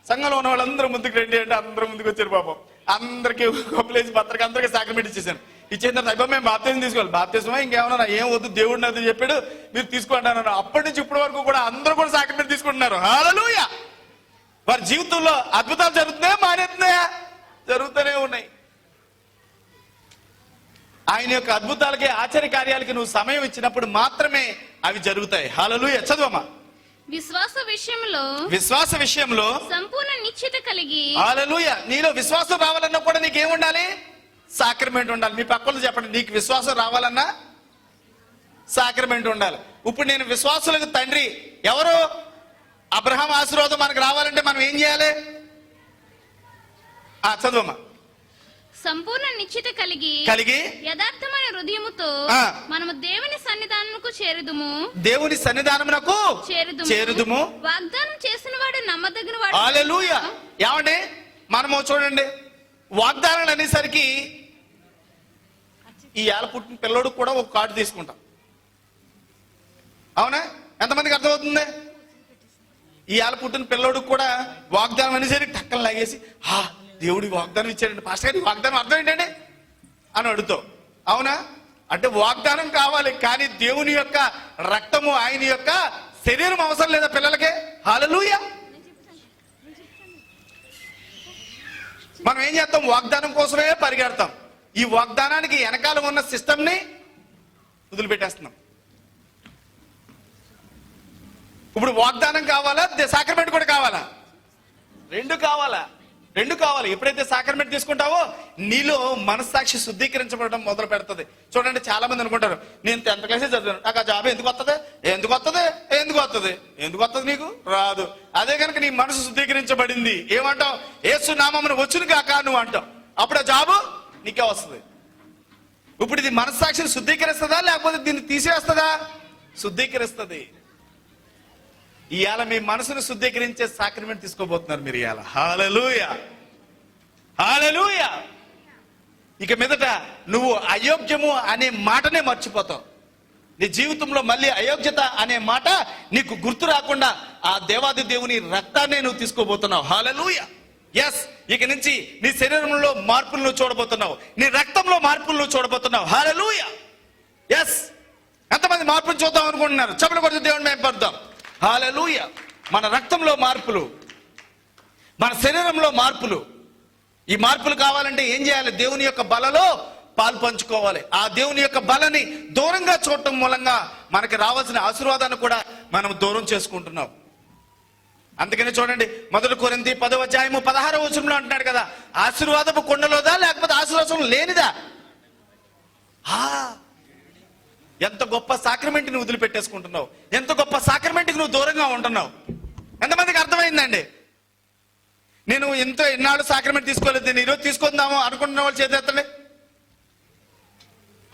సంఘంలో ఉన్న వాళ్ళందరూ ముందుకు రండి అంటే అందరూ ముందుకు వచ్చారు. పాపం అందరికీ కప్పులేసి పత్రిక అందరికీ సాక్రమెంట్ ఇచ్చేసాను. ఇచ్చేసిన తర్వాత మేము బాప్తిజం తీసుకోవాలి. బాప్తిజమా ఇంకేమన్నా ఏం వద్దు, దేవుడు నాకు చెప్పాడు మీరు తీసుకోండి అన్నారు. అప్పటి నుంచి ఇప్పటి వరకు కూడా అందరూ కూడా సాక్రమెంట్ తీసుకుంటున్నారు. హల్లెలూయా. వారి జీవితంలో అద్భుతాలు జరుగుతున్నాయా మానేస్తున్నాయా? జరుగుతూనే ఉన్నాయి. ఆయన యొక్క అద్భుతాలకి ఆశ్చర్య కార్యాలకి నువ్వు సమయం ఇచ్చినప్పుడు మాత్రమే అవి జరుగుతాయి. హల్లెలూయా. చదవమ్మా. విశ్వాస విషయంలో సంపూర్ణ నిశ్చయత కలిగి. హల్లెలూయా. నీలో విశ్వాసం రావాలన్నా కూడా నీకేం ఉండాలి? సాక్రమెంట్ ఉండాలి. మీ పక్కన చెప్పండి, నీకు విశ్వాసం రావాలన్నా సాక్రమెంట్ ఉండాలి. ఇప్పుడు నేను విశ్వాసులకు తండ్రి ఎవరు? అబ్రహాం ఆశీర్వాదం మనకు రావాలంటే మనం ఏం చేయాలి? చదవమ్మా. సంపూర్ణ నిశ్చిత కలిగి యథార్థమైన హృదయముతో మనము దేవుని సన్నిధానమునకు చేరుదుము. వాగ్దానం చేసిన వాడు నమ్మదగిన వాడు. హల్లెలూయా. ఏమండి మనము చూడండి, వాగ్దానాలు అనేసరికి ఈ ఏళ్ళ పుట్టిన పిల్లోడు కూడా ఒక కార్డు తీసుకుంటాం. అవునా? ఎంతమందికి అర్థమవుతుంది? ఈ ఏళ్ళ పుట్టిన పిల్లోడు కూడా వాగ్దానం అనేసరికి టక్కన లాగేసి దేవుడి వాగ్దానం ఇచ్చాడండి పాస్టర్ గారి వాగ్దానం అర్థం ఏంటండి అని అడుగుతావు. అవునా? అంటే వాగ్దానం కావాలి, కానీ దేవుని యొక్క రక్తము ఆయన యొక్క శరీరం అవసరం లేదా పిల్లలకే? హల్లెలూయా. మనం ఏం చేస్తాం? వాగ్దానం కోసమే పరిగెడతాం. ఈ వాగ్దానానికి వెనకాల ఉన్న సిస్టమ్ ని వదిలిపెట్టేస్తున్నాం. ఇప్పుడు వాగ్దానం కావాలా, సాక్రమెంట్ కూడా కావాలా? రెండు కావాలి. ఎప్పుడైతే సాక్రమెంట్ తీసుకుంటావో నీలో మనస్సాక్షి శుద్ధీకరించబడడం మొదలు పెడుతుంది. చూడండి, చాలా మంది అనుకుంటారు నేను 10th క్లాసే చదివాను, నాకు ఆ జాబ్ ఎందుకు వస్తుంది నీకు రాదు. అదే కనుక నీ మనసు శుద్ధీకరించబడింది ఏమంటావు? యేసు నామమున వచ్చును కాక నువ్వు అంటావు. అప్పుడు ఆ జాబు నీకే వస్తుంది. ఇప్పుడు ఇది మనస్సాక్షిని శుద్ధీకరిస్తుందా లేకపోతే దీన్ని తీసేస్తుందా? శుద్ధీకరిస్తుంది. ఇవాళ మీ మనసును శుద్ధీకరించే సాక్రమెంట్ తీసుకోబోతున్నారు మీరు ఇవాళ. హల్లెలూయా, హల్లెలూయా. ఇక మీదట నువ్వు అయోగ్యము అనే మాటనే మర్చిపోతావు. నీ జీవితంలో మళ్ళీ అయోగ్యత అనే మాట నీకు గుర్తు రాకుండా ఆ దేవాది దేవుని రక్తాన్ని నువ్వు తీసుకోబోతున్నావు. హల్లెలూయా. ఎస్, ఇక నుంచి నీ శరీరంలో మార్పులు నువ్వు చూడబోతున్నావు, నీ రక్తంలో మార్పులు నువ్వు చూడబోతున్నావు. హల్లెలూయా. ఎస్, ఎంతమంది మార్పులు చూద్దాం అనుకుంటున్నారు? చప్పట్లు కొడుతూ దేవుని మేము పడతాం. హల్లెలూయా. మన రక్తంలో మార్పులు, మన శరీరంలో మార్పులు. ఈ మార్పులు కావాలంటే ఏం చేయాలి? దేవుని యొక్క బలలో పాలు పంచుకోవాలి. ఆ దేవుని యొక్క బలని దూరంగా చూడటం మూలంగా మనకి రావాల్సిన ఆశీర్వాదాన్ని కూడా మనం దూరం చేసుకుంటున్నాం. అందుకని చూడండి, 1 కొరింథీ 10:16 అంటున్నాడు కదా, ఆశీర్వాదపు కొండలోదా లేకపోతే ఆశీర్వాదం లేనిదా? ఎంత గొప్ప సాక్రమెంట్ నువ్వు వదిలిపెట్టేసుకుంటున్నావు, ఎంత గొప్ప సాక్రమెంట్కి నువ్వు దూరంగా ఉంటున్నావు. ఎంతమందికి అర్థమైందండి? నేను ఎన్నాళ్ళు సాక్రమెంట్ తీసుకోలేదు, నేను ఈరోజు తీసుకుందాము అనుకుంటున్న వాళ్ళు చేతెత్తండి.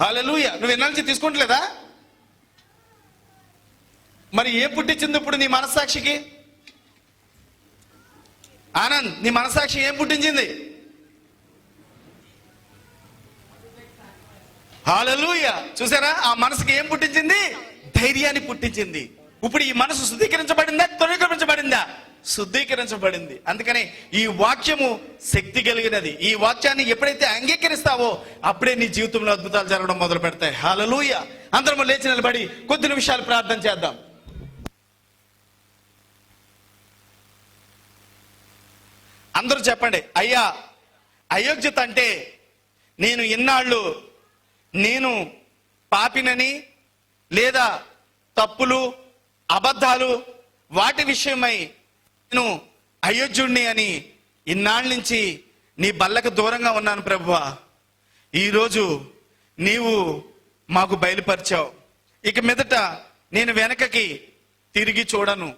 హల్లెలూయా. నువ్వు ఎన్నాళ్ళ నుంచి తీసుకుంటలేదా? మరి ఏం పుట్టించింది ఇప్పుడు నీ మనస్సాక్షికి? ఆనంద్, నీ మనస్సాక్షి ఏం పుట్టించింది? హల్లెలూయా. చూసారా, ఆ మనసుకి ఏం పుట్టించింది? ధైర్యాన్ని పుట్టించింది. ఇప్పుడు ఈ మనసు శుద్ధీకరించబడిందా, తొలగించబడిందా? శుద్ధీకరించబడింది. అందుకని ఈ వాక్యము శక్తి కలిగినది. ఈ వాక్యాన్ని ఎప్పుడైతే అంగీకరిస్తావో అప్పుడే నీ జీవితంలో అద్భుతాలు జరగడం మొదలు పెడతాయి. హల్లెలూయా. అందరం లేచి నిలబడి కొద్ది నిమిషాలు ప్రార్థన చేద్దాం. అందరూ చెప్పండి, అయ్యా అయోగ్యత అంటే నేను ఇన్నాళ్ళు నేను పాపినని లేదా తప్పులు అబద్ధాలు వాటి విషయమై నేను అయోగ్యుణ్ణి అని ఇన్నాళ్ళ నుంచి నీ బల్లకు దూరంగా ఉన్నాను ప్రభువా. ఈరోజు నీవు మాకు బయలుపరిచావు. ఇక మీదట నేను వెనకకి తిరిగి చూడను.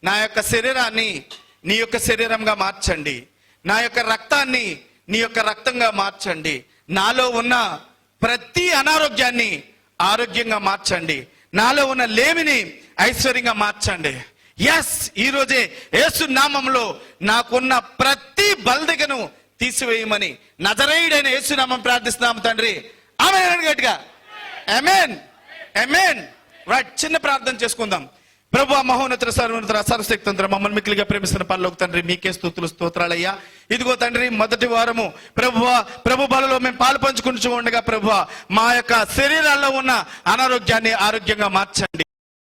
నా యొక్క శరీరాన్ని నీ యొక్క శరీరంగా మార్చండి, నా యొక్క రక్తాన్ని నీ యొక్క రక్తంగా మార్చండి, నాలో ఉన్న ప్రతి అనారోగ్యాన్ని ఆరోగ్యంగా మార్చండి, నాలో ఉన్న లేమిని ఐశ్వర్యంగా మార్చండి. ఎస్, ఈ రోజే యేసు నామములో నాకున్న ప్రతి బల్దిగను తీసివేయమని నజరేయుడైన యేసు నామం ప్రార్థిస్తున్నాము తండ్రి. ఆమేన్. గట్టిగా ఆమేన్, ఆమేన్. రైట్, చిన్న ప్రార్థన చేసుకుందాం. ప్రభువా, మహోన్నత సర్వోన్నత సర్వశక్తివంతుడా, మమ్మల్ని మిక్కిలిగా ప్రేమిస్తున్న పరలోక తండ్రి, మీకే స్తుతులు స్తోత్రాలయ్యా. ఇదిగో తండ్రి, మొదటి వారము ప్రభువా ప్రభు బలలో మేము పాలు పంచుకుంటూ ఉండగా ప్రభువా మా యొక్క శరీరాల్లో ఉన్న అనారోగ్యాన్ని ఆరోగ్యంగా మార్చండి.